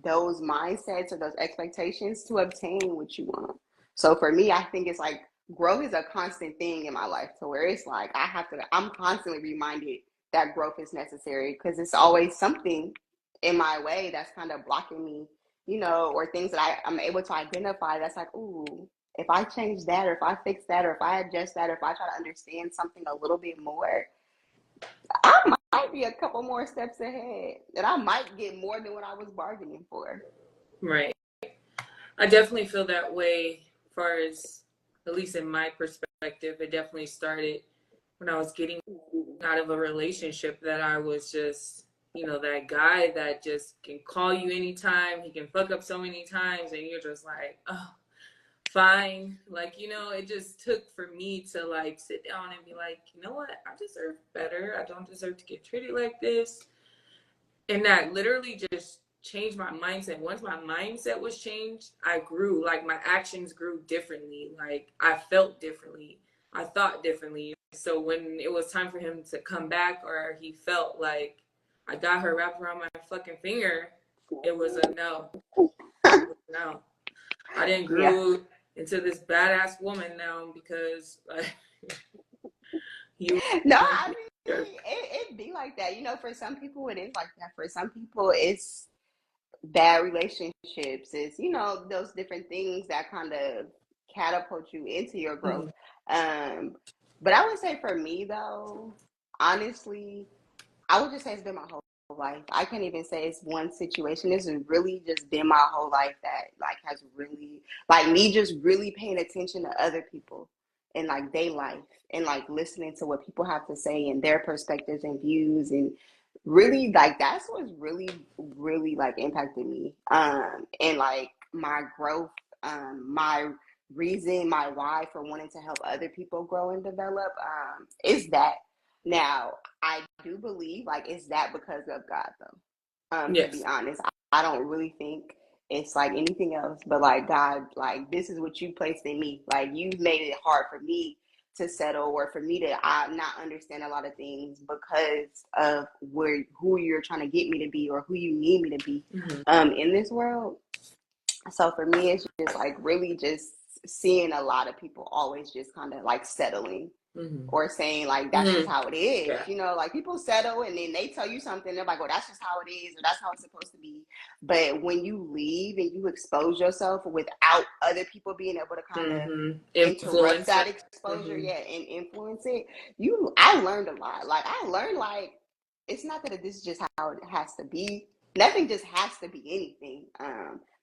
those mindsets or those expectations to obtain what you want. So for me, I think it's like growth is a constant thing in my life, to where it's like I'm constantly reminded that growth is necessary, because it's always something in my way that's kind of blocking me, or things that I'm able to identify that's like, ooh, if I change that, or if I fix that, or if I adjust that, or if I try to understand something a little bit more, I might be a couple more steps ahead, and I might get more than what I was bargaining for. Right. I definitely feel that way, as far as, at least in my perspective. It definitely started when I was getting out of a relationship that I was just, that guy that just can call you anytime. He can fuck up so many times, and you're just like, oh, fine. Like, it just took for me to like sit down and be like, you know what? I deserve better. I don't deserve to get treated like this. And that literally just changed my mindset. Once my mindset was changed, I grew. Like, my actions grew differently. Like, I felt differently. I thought differently. So when it was time for him to come back, or he felt like I got her wrapped around my fucking finger, it was a no. No. I didn't Yeah. grow into this badass woman now because you. No, I mean, it be like that. For some people it is like that. For some people it's bad relationships. It's, those different things that kind of catapult you into your growth. But I would say for me though, honestly, I would just say it's been my whole life. I can't even say it's one situation. This has really just been my whole life that like has really, like, me just really paying attention to other people and like their life, and like listening to what people have to say and their perspectives and views, and really like that's what's really, really like impacted me. And like my growth, my reason, my why for wanting to help other people grow and develop, is that. Now, I do believe like it's that because of God though. To be Yes. honest, I don't really think it's like anything else, but like, God, like, this is what you placed in me. Like, you made it hard for me to settle, or for me to not understand a lot of things because of who you're trying to get me to be, or who you need me to be in this world. So for me, it's just like really just seeing a lot of people always just kind of like settling, or saying like that's just how it is. Yeah. Like, people settle and then they tell you something, they're like, well, that's just how it is, or that's how it's supposed to be. But when you leave and you expose yourself without other people being able to kind of interrupt Influence. that exposure, and influence it, I learned a lot. Like, I learned like it's not that this is just how it has to be. nothing just has to be anything.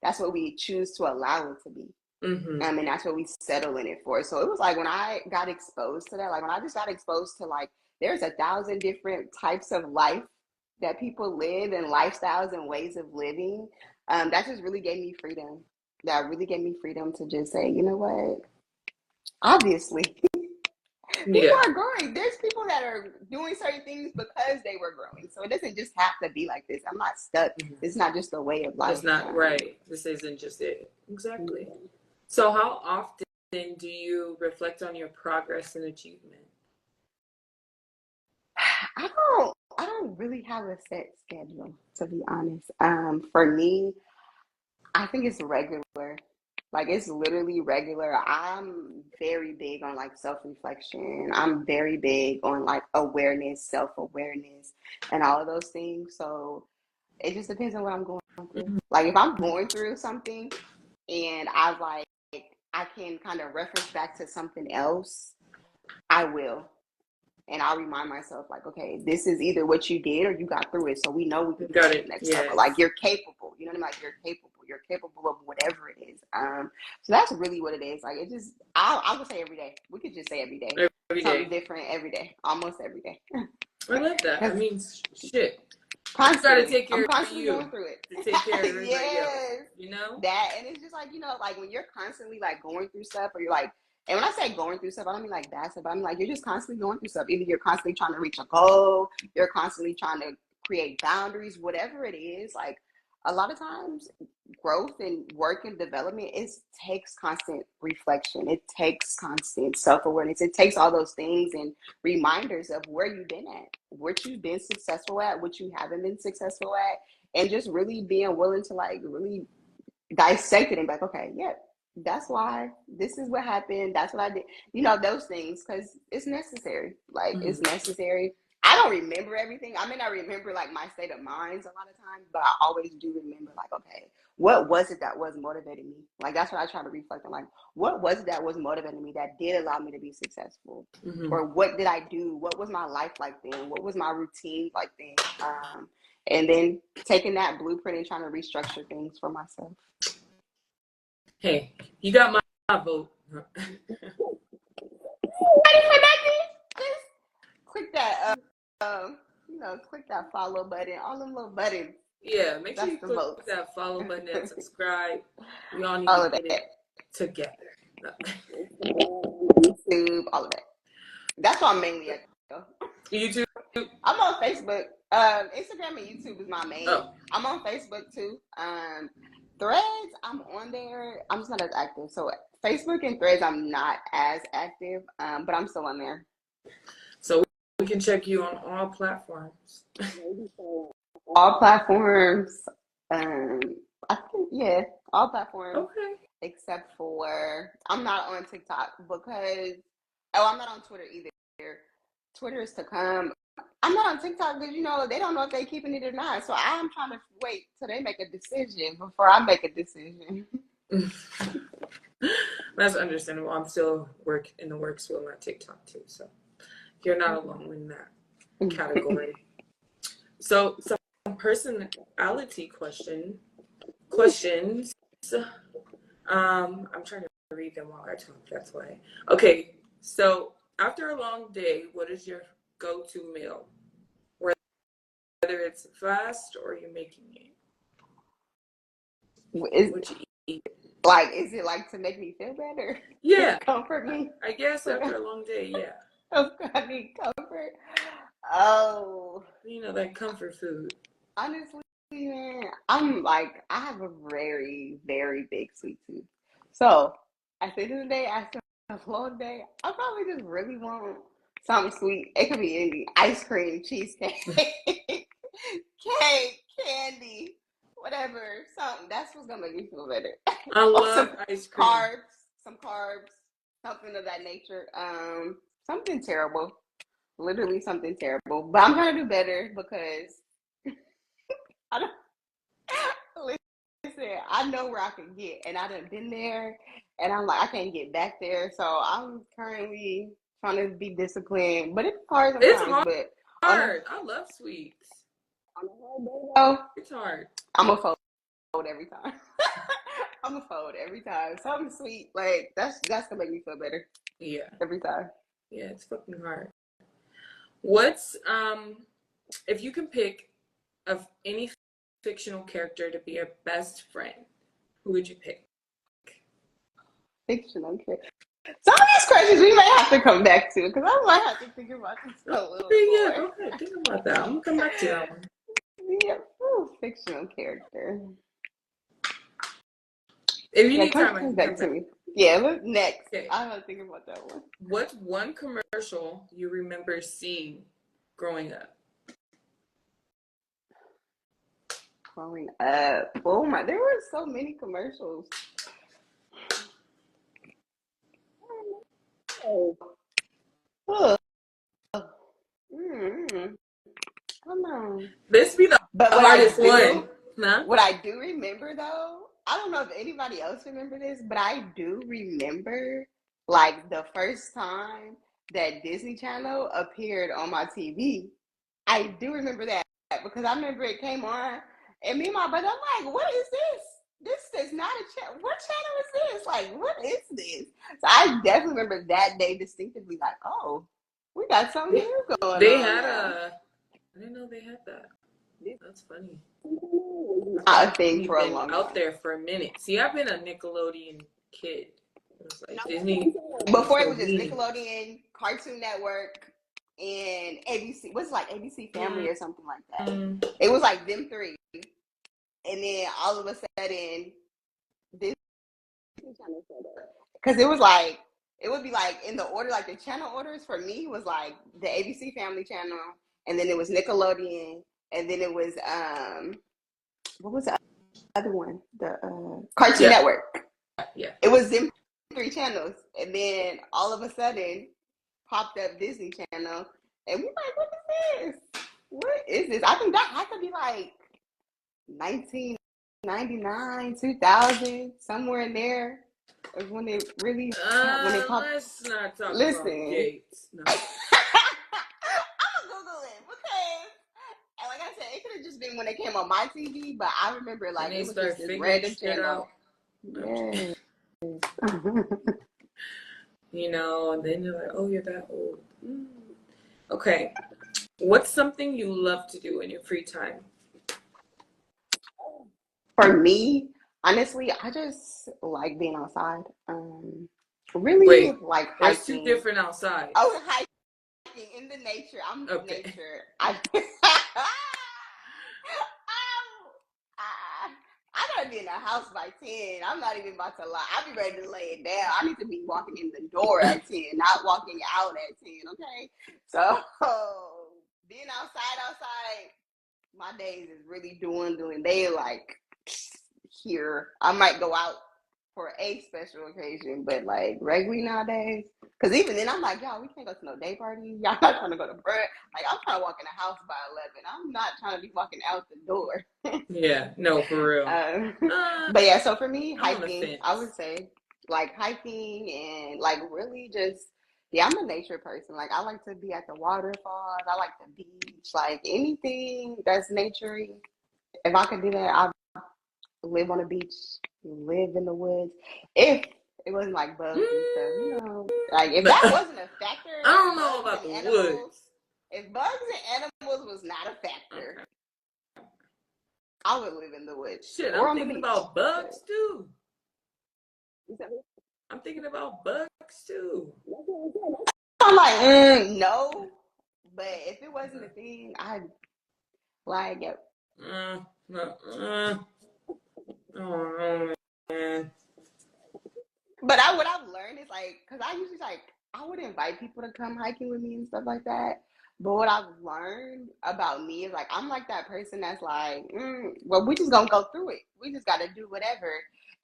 That's what we choose to allow it to be. And that's what we settle in it for. So it was like when I got exposed to that, like when I just got exposed to like there's 1,000 different types of life that people live and lifestyles and ways of living. That just really gave me freedom. That really gave me freedom to just say, you know what? Obviously, people are growing. There's people that are doing certain things because they were growing. So it doesn't just have to be like this. I'm not stuck. It's not just a way of life. It's not right. This isn't just it. Exactly. So how often do you reflect on your progress and achievement? I don't really have a set schedule, to be honest. For me, I think it's regular. Like it's literally regular. I'm very big on like self-reflection. I'm very big on like awareness, self-awareness, and all of those things. So it just depends on what I'm going through. Like if I'm going through something and I can kind of reference back to something else, I will. And I'll remind myself, like, okay, this is either what you did or you got through it. So we know we can go to the next level. Like you're capable. You know what I mean? Like you're capable. You're capable of whatever it is. So that's really what it is. Like it just I would say every day. We could just say every day. Something different every day. Almost every day. I love that. I mean shit. Constantly. You gotta take care of you going through it. To take care of everybody else. You know? That and it's just like, you know, like when you're constantly like going through stuff or you're like, and when I say going through stuff, I don't mean like bad stuff. I mean like you're just constantly going through stuff. Either you're constantly trying to reach a goal, you're constantly trying to create boundaries, whatever it is. Like a lot of times, growth and work and development takes constant reflection. It takes constant self-awareness. It takes all those things and reminders of where you've been at, what you've been successful at, what you haven't been successful at, and just really being willing to like really dissect it and be like, okay, yeah, that's why this is what happened. That's what I did. You know, those things, because it's necessary. Like it's necessary. I don't remember everything. I may not remember like my state of minds a lot of times, but I always do remember like, okay, what was it that was motivating me? Like that's what I try to reflect on. Like, what was it that was motivating me that did allow me to be successful? Or what did I do? What was my life like then? What was my routine like then? And then taking that blueprint and trying to restructure things for myself. Hey, you got my vote. Ready for nothing? Just click that, click that follow button. All them little buttons. Yeah, make sure you click that follow button and subscribe. We all need to get it together. YouTube, all of that. That's what I'm mainly at. YouTube? I'm on Facebook. Instagram and YouTube is my main. Oh. I'm on Facebook too. Threads, I'm on there. I'm just not as active. So Facebook and Threads, I'm not as active, but I'm still on there. So we can check you on all platforms. All platforms. I think, all platforms. Okay. Except for, I'm not on TikTok because, I'm not on Twitter either. Twitter is to come. I'm not on TikTok because, you know, they don't know if they're keeping it or not. So I'm trying to wait till they make a decision before I make a decision. That's understandable. I'm still in the works with my TikTok too. So you're not alone in that category. So some personality questions. I'm trying to read them while I talk. That's why. Okay. So after a long day, what is your go-to meal? Whether it's fast or you're making it. What you eat? Like, is it like to make me feel better? Yeah. Comfort me? I guess after a long day, yeah. I need comfort. Oh. You know, that comfort food. Honestly, man, I have a very, very big sweet tooth. So at the end of the day, after a long day, I probably just really want something sweet. It could be anything. Ice cream, cheesecake, cake, candy, whatever. Something. That's what's gonna make me feel better. I love ice cream. Some carbs, something of that nature. Something terrible. Literally something terrible. But I'm trying to do better because I don't listen. I know where I can get, and I done been there, and I'm like I can't get back there. So I'm currently trying to be disciplined, but it's hard sometimes. It's hard. I love sweets. Oh, It's hard. I'm a fold every time. I'm a fold every time. Something sweet, like that's gonna make me feel better. Yeah. Every time. Yeah, it's fucking hard. What's if you can pick of any fictional character to be your best friend, who would you pick? Fictional character. Some of these questions we might have to come back to because I might have to think about this a little Yeah, more. go ahead. Think about that. I'm gonna come back to that one. Yeah, fictional character. If you Yeah, need time, I come can back come to back. me. Yeah, look next. Okay. I'm gonna think about that one. What's one commercial you remember seeing growing up? Growing up. Oh my, there were so many commercials. Oh. Mm-hmm. I don't know. This be the But hardest one. Huh? what I do remember though, I don't know if anybody else remember this, but I do remember like the first time that Disney Channel appeared on my TV. I do remember that because I remember it came on, and me and my brother, I'm like, "What is this? This is not a channel. What channel is this? Like, what is this?" So I definitely remember that day distinctively. Like, oh, we got something new going They on had now. I didn't know they had that. That's funny. I think for a Been long out time. there for a minute. See, I've been a Nickelodeon kid. It was like Disney. Before it was just Nickelodeon, Cartoon Network, and ABC. What's like ABC Family or something like that? It was like them three, and then all of a sudden, this because it was like it would be like in the order, like the channel orders for me was like the ABC Family channel, and then it was Nickelodeon, and then it was what was the other one? The Cartoon Network. Yeah. It was them three channels, and then all of a sudden popped up Disney Channel, and we like, what is this? What is this? I think that had to be like 1999, 2000, somewhere in there. Is when it really when it popped. Let's not talk Listen. about dates. No. I'm gonna Google it because, and like I said, it could have just been when it came on my TV, but I remember like it was just this random channel. Yeah. You know, and then you're like, oh, you're that old. Okay. What's something you love to do in your free time? For me, honestly, I just like being outside. Really Wait, like hiking. There's two different outsides. Oh, hiking in the nature. I'm nature. I gotta be in the house by 10. I'm not even about to lie. I'll be ready to lay it down. I need to be walking in the door at 10, not walking out at 10, okay? So being outside, my days is really doing. They like here. I might go out for a special occasion, but like regularly nowadays, because even then I'm like, y'all, we can't go to no day party. Y'all not trying to go to brunch. Like I'm trying to walk in the house by 11. I'm not trying to be walking out the door. Yeah, no, for real. But yeah, so for me, hiking, I would say like hiking and like really just I'm a nature person. Like I like to be at the waterfalls. I like the beach. Like anything that's naturey. If I could do that, I'd live on a beach, live in the woods. If it wasn't like bugs and stuff, you know, like if that wasn't a factor, I don't know about the woods. If bugs and animals was not a factor, I would live in the woods. Shit, I'm thinking about bugs too. I'm thinking about bugs too. I'm like, no. But if it wasn't a thing, I'd like it. Oh man. But what I've learned is like, cause I usually like I would invite people to come hiking with me and stuff like that. But what I've learned about me is like I'm like that person that's like, well, we just gonna go through it. We just gotta do whatever.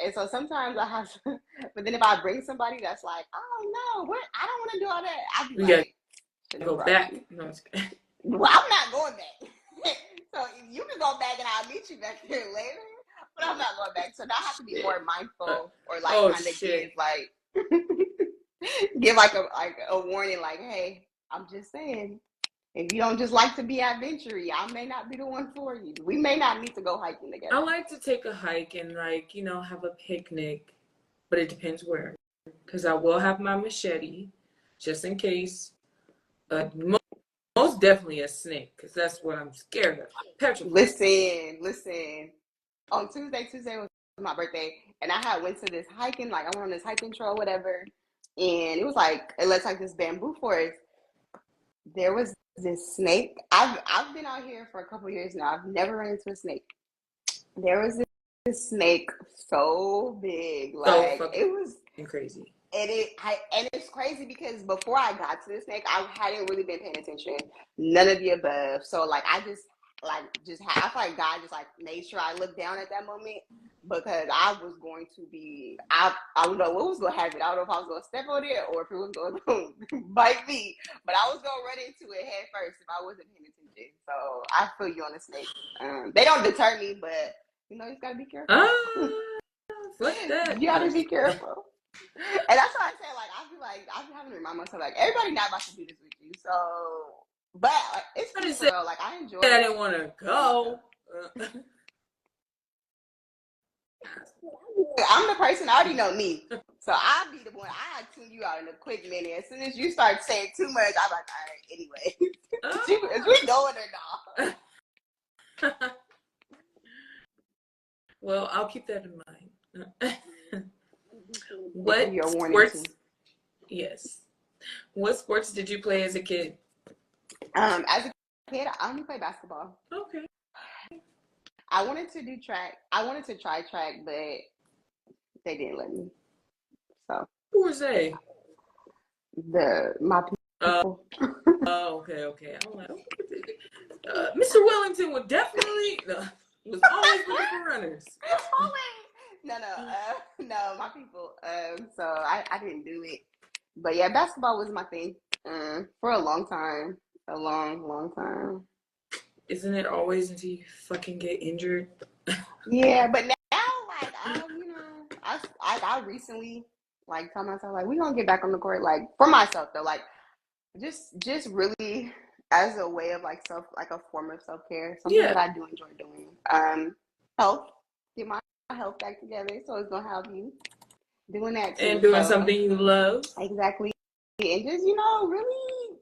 And so sometimes I have to, but then if I bring somebody that's like, oh no, what I don't want to do all that, I'll be like, go back. No, well, I'm not going back. So you can go back and I'll meet you back here later. But I'm not going back. So now I have to be more mindful or like kind of give like give like a warning, like, hey, I'm just saying, If you don't just like to be adventurous, I may not be the one for you. We may not need to go hiking together. I like to take a hike and have a picnic, but it depends where. Because I will have my machete just in case. Most definitely a snake, because that's what I'm scared of. Petrified. Listen. On Tuesday was my birthday, and I had went to this hiking, like I went on this hiking trail, whatever, and it looks like this bamboo forest. There was this snake. I've been out here for a couple years now. I've never run into a snake. There was this snake so big, like it was crazy. And it's crazy because before I got to the snake, I hadn't really been paying attention. None of the above. So like I feel like God just like made sure I looked down at that moment because I was going to be I don't know what was gonna happen. I don't know if I was gonna step on it or if it was gonna bite me. But I was gonna run into it head first if I wasn't paying attention. So I feel you on the snake. They don't deter me, but you just gotta be careful. Fuck that. You gotta be careful. And that's why I say, I be having to remind myself, everybody not about to do this with you. So, but it's peaceful though. I enjoy it. I didn't want to go. I'm the person, I already know me. So I'll be the one, I tune you out in a quick minute. As soon as you start saying too much, I'm like, all right, anyway. Is we going or not? Well, I'll keep that in mind. What sports? Yes. What sports did you play as a kid? As a kid, I only played basketball. Okay. I wanted to do track. I wanted to try track, but they didn't let me. So. Who was they? My people. Okay. I'm like, Mr. Wellington would definitely was always looking for runners. No, my people. So I didn't do it. But yeah, basketball was my thing for a long time. A long time. Isn't it always until you fucking get injured? Yeah, but now, I recently, told myself, we're going to get back on the court, for myself, though, just really as a way of, a form of self-care, something that I do enjoy doing. Health, get my health back together, so it's going to help you doing that, too. And doing something you love. Exactly. And just, really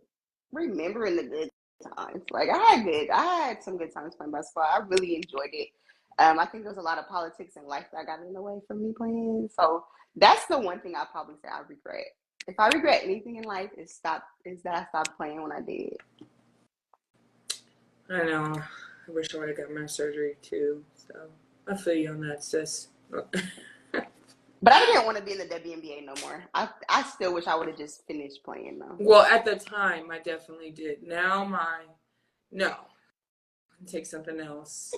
remembering the good times. I had some good times playing basketball. I really enjoyed it. I think there's a lot of politics in life that got in the way from me playing. So that's the one thing I probably say I regret. If I regret anything in life, is that I stopped playing when I did. I know. I wish I would have got my surgery too. So I feel you on that, sis. But I didn't want to be in the WNBA no more. I still wish I would have just finished playing though. Well, at the time, I definitely did. Now, no. I'll take something else.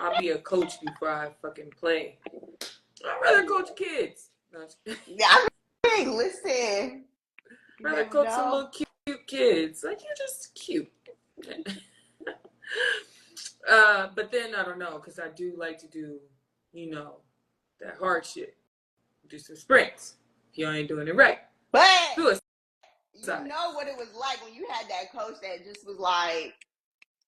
I'll be a coach before I fucking play. I'd rather coach kids. Yeah, listen. I'd rather coach some little cute kids. You're just cute. But then, I don't know, because I do like to do, that hard shit. Do some sprints. If you ain't doing it right. But do it. You know what it was like when you had that coach that just was like,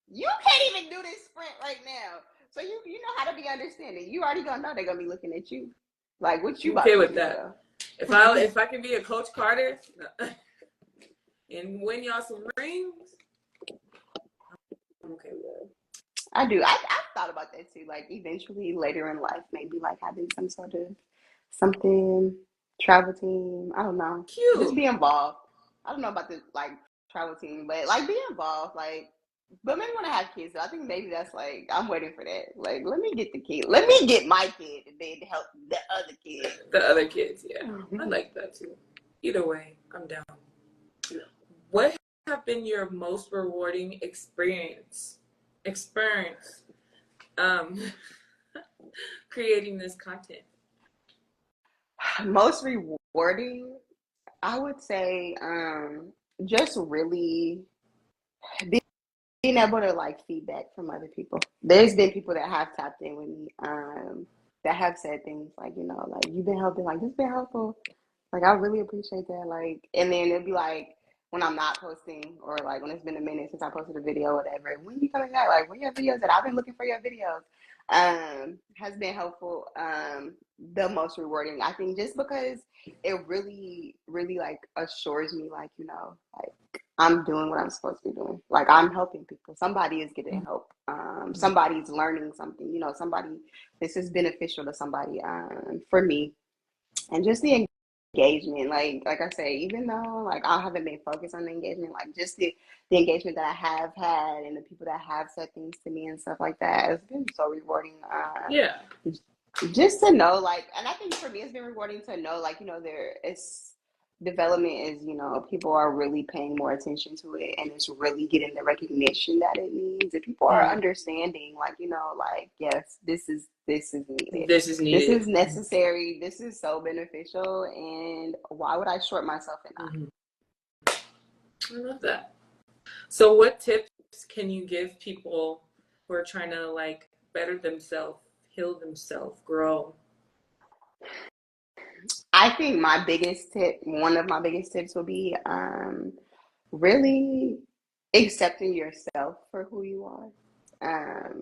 you can't even do this sprint right now. So you know how to be understanding. You already gonna know they're gonna be looking at you. What you okay with that? If I can be a Coach Carter and win y'all some rings, I'm okay with that. I do. I've thought about that too. Eventually later in life, maybe having some sort of travel team. I don't know. Cute. Just be involved. I don't know about the travel team, but be involved. But maybe when I have kids, so I think maybe that's I'm waiting for that. Let me get the kid. Let me get my kid and then help the other kid. The other kids, yeah. I like that too. Either way, I'm down. What have been your most rewarding experience creating this content? Most rewarding, I would say, just really being able to feedback from other people. There's been people that have tapped in with me, that have said things you've been helping, this been helpful. I really appreciate that. And then it'd be when I'm not posting, or like when it's been a minute since I posted a video or whatever. When you coming back? Like, when your videos that I've been looking for your videos, has been helpful. The most rewarding, I think, just because it really, really like assures me, like, you know, like I'm doing what I'm supposed to be doing. Like, I'm helping people. Somebody is getting help. Somebody's learning something, you know, this is beneficial to somebody, for me. And just the engagement, like I say, even though like I haven't been focused on the engagement, like just the engagement that I have had and the people that have said things to me and stuff like that, it's been so rewarding. Yeah. Just to know, like, and I think for me it's been rewarding to know, like, you know, there is development is, you know, people are really paying more attention to it, and it's really getting the recognition that it needs, and people are understanding, like, you know, like, yes, this is needed, This is this needed. is necessary, this is so beneficial, and why would I short myself in that? I love that. So what tips can you give people who are trying to like better themselves, heal themselves, grow? I think one of my biggest tips will be, really accepting yourself for who you are.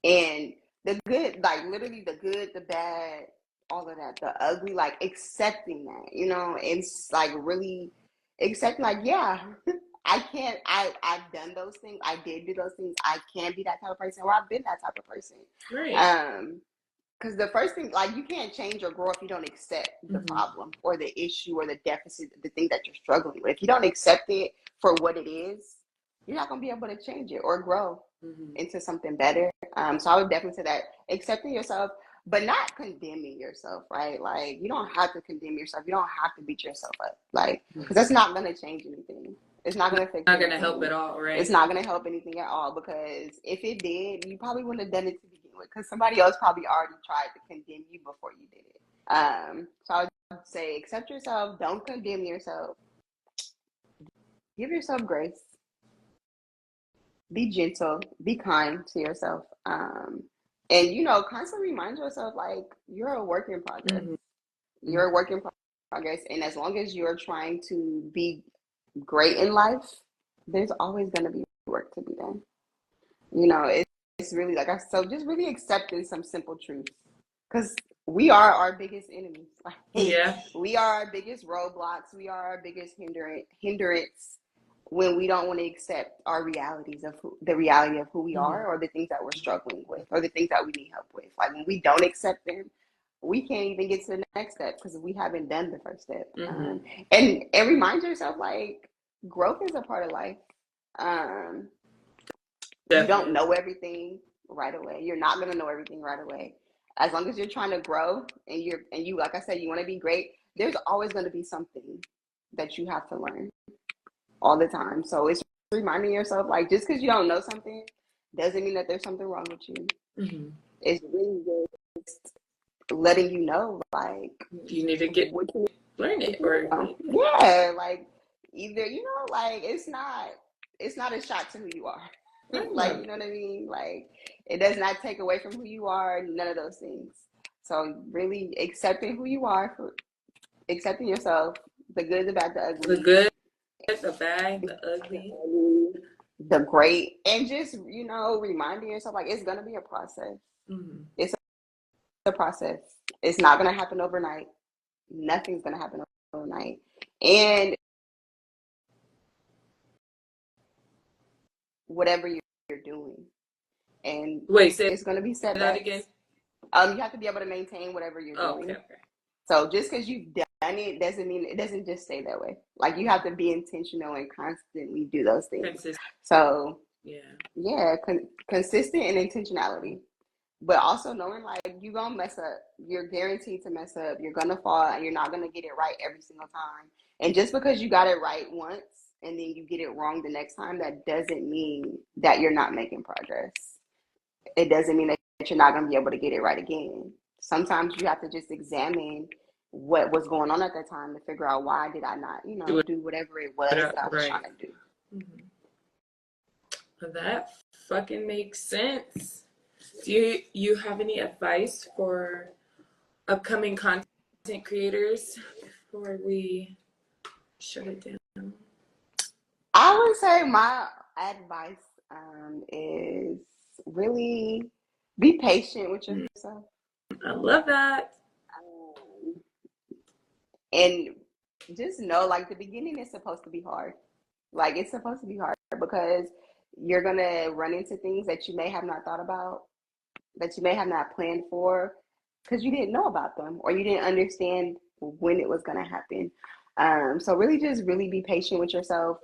And the good, like literally the good, the bad, all of that, the ugly, like accepting that, you know, it's like really accepting, like, yeah, I've done those things. I did do those things. I can be that type of person, or I've been that type of person. Right. Because the first thing, like, you can't change or grow if you don't accept the problem or the issue or the deficit, the thing that you're struggling with. If you don't accept it for what it is, you're not going to be able to change it or grow into something better. So I would definitely say that accepting yourself, but not condemning yourself, right? Like, you don't have to condemn yourself. You don't have to beat yourself up, like, because that's not going to change anything. It's not going to fix Not anything. going to help at all, right? It's not going to help anything at all, because if it did, you probably wouldn't have done it to begin with, because somebody else probably already tried to condemn you before you did it. So I would say accept yourself. Don't condemn yourself. Give yourself grace. Be gentle. Be kind to yourself. And, you know, constantly remind yourself, like, you're a work in progress. You're a work in progress. And as long as you're trying to be great in life, there's always going to be work to be done. You know, it's really like so just really accepting some simple truths, because we are our biggest enemies. Like, Yeah. we are our biggest roadblocks. We are our biggest hindrance when we don't want to accept our realities of the reality of who we are, or the things that we're struggling with, or the things that we need help with. Like, when we don't accept them, we can't even get to the next step because we haven't done the first step. And remind yourself, like, growth is a part of life. You don't know everything right away. You're not going to know everything right away. As long as you're trying to grow, and you, like I said, you want to be great, there's always going to be something that you have to learn all the time. So it's reminding yourself, like, just because you don't know something doesn't mean that there's something wrong with you. It's really just letting you know, like, you need to learn it, or yeah, like, either, you know, like, it's not a shot to who you are. Like, you know what I mean? Like, it does not take away from who you are, none of those things. So really accepting who you are, accepting yourself, the good, the bad, the ugly. The good, the bad, the ugly, the great, and just, you know, reminding yourself, like, it's going to be a process. It's a process. It's not going to happen overnight. Nothing's going to happen overnight. And whatever you're doing. And it's going to be setbacks. That again. You have to be able to maintain whatever you're doing. Okay. So just because you've done it doesn't mean it doesn't just stay that way. Like, you have to be intentional and constantly do those things. So consistent and intentionality, but also knowing, like, you're gonna mess up. You're guaranteed to mess up. You're gonna fall, and you're not gonna get it right every single time. And just because you got it right once and then you get it wrong the next time, that doesn't mean that you're not making progress. It doesn't mean that you're not going to be able to get it right again. Sometimes you have to just examine what was going on at that time to figure out, why did I not, you know, do whatever it was that I was trying to do. That fucking makes sense. Do you have any advice for upcoming content creators before we shut it down? I would say my advice is really be patient with yourself. I love that. And just know, like, the beginning is supposed to be hard. Like, it's supposed to be hard because you're going to run into things that you may have not thought about, that you may have not planned for because you didn't know about them or you didn't understand when it was going to happen. So really just really be patient with yourself,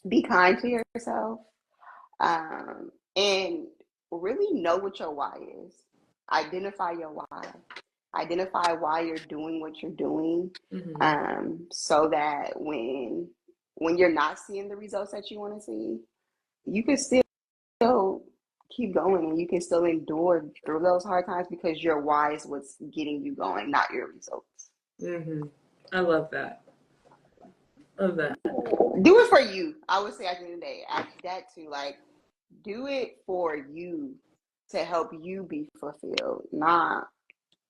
be kind to yourself, and really know what your why is. Identify your why. Identify why you're doing what you're doing, so that when you're not seeing the results that you want to see, you can still keep going and you can still endure through those hard times because your why is what's getting you going, not your results. I love that. Love that. Do it for you. I would say at the end of the day, that too. Like, do it for you to help you be fulfilled, not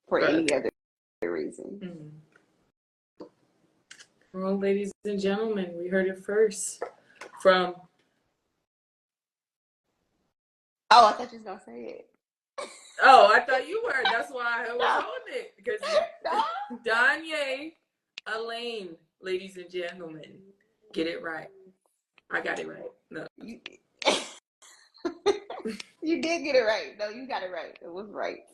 for any other reason. Well, ladies and gentlemen, we heard it first from. Oh, I thought you was gonna say it. Oh, I thought you were. That's why I was holding it because Danye Elaine, ladies and gentlemen, get it right. I got it right. No, you did get it right. No, you got it right. It was right.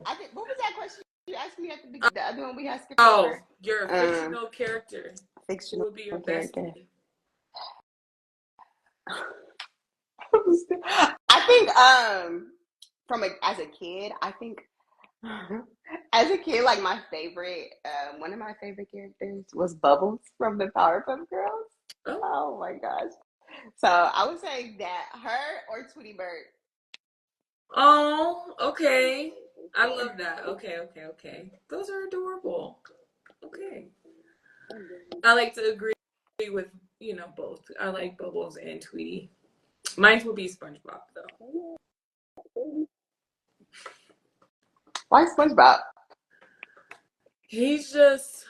I think, what was that question you asked me at the beginning? The other one we had skipped over. Oh, you're a fictional character. Fictional Who would be your character. bestie? I think as a kid, like my favorite, one of my favorite characters was Bubbles from the Powerpuff Girls. Oh my gosh. So I would say that her or Tweety Bird. Oh, okay. I love that. Okay. Those are adorable. Okay. I like to agree with, both. I like Bubbles and Tweety. Mine will be SpongeBob, though. Why SpongeBob? He's just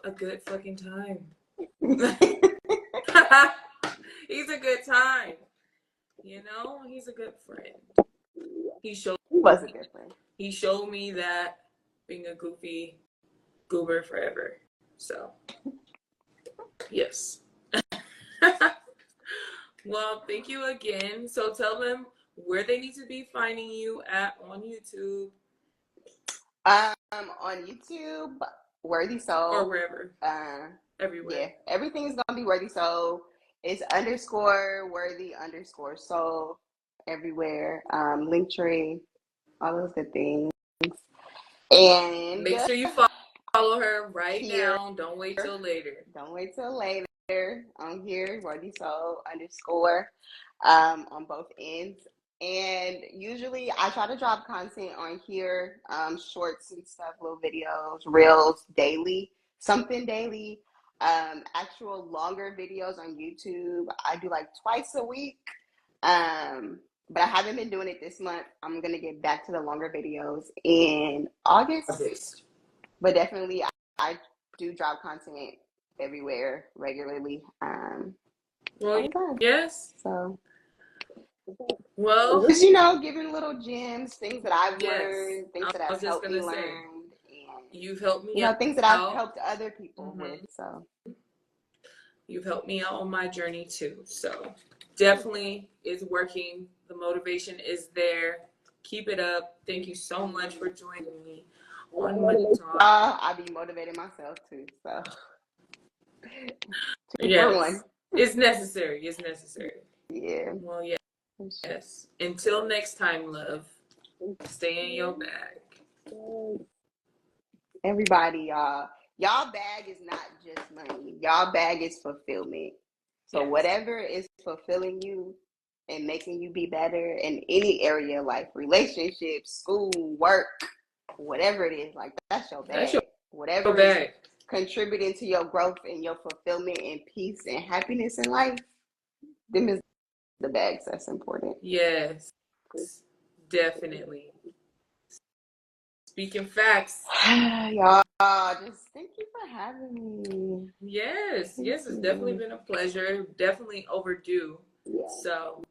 a good fucking time. He's a good time. He's a good friend. He was a good friend. He showed me that being a goofy goober forever. So, yes. Well, thank you again. So tell them where they need to be finding you at on YouTube. On YouTube, Worthy Soul. Or wherever. Everywhere. Yeah, everything's gonna be Worthy Soul. It's _worthy_soul everywhere. Linktree, all those good things. And make sure you follow her right now. Don't wait till later. I'm here, Worthy Soul _ on both ends. And usually I try to drop content on here, shorts and stuff, little videos, reels daily, something daily. Actual longer videos on YouTube, I do like twice a week. But I haven't been doing it this month. I'm going to get back to the longer videos in August. But definitely I do drop content everywhere regularly. Well, yes. So, well, just, giving little gems, things that I've learned, things that have helped me learn. And, you've helped me out. Things that I've helped other people with. So, you've helped me out on my journey too. So, definitely is working. The motivation is there. Keep it up. Thank you so much for joining me on Money Talk. I be motivating myself too. So, yes, it's necessary. It's necessary. Yeah. Well, yeah. Yes. Until next time, love. Stay in your bag. Everybody, y'all bag is not just money. Y'all bag is fulfillment. So whatever is fulfilling you and making you be better in any area of life, relationships, school, work, whatever it is, like that's your bag. Whatever is contributing to your growth and your fulfillment and peace and happiness in life, them is the bags that's important. Yes, definitely. Speaking facts. Y'all, just thank you for having me. Yes, Thank yes, it's definitely you. been a pleasure. Definitely overdue. Yeah. So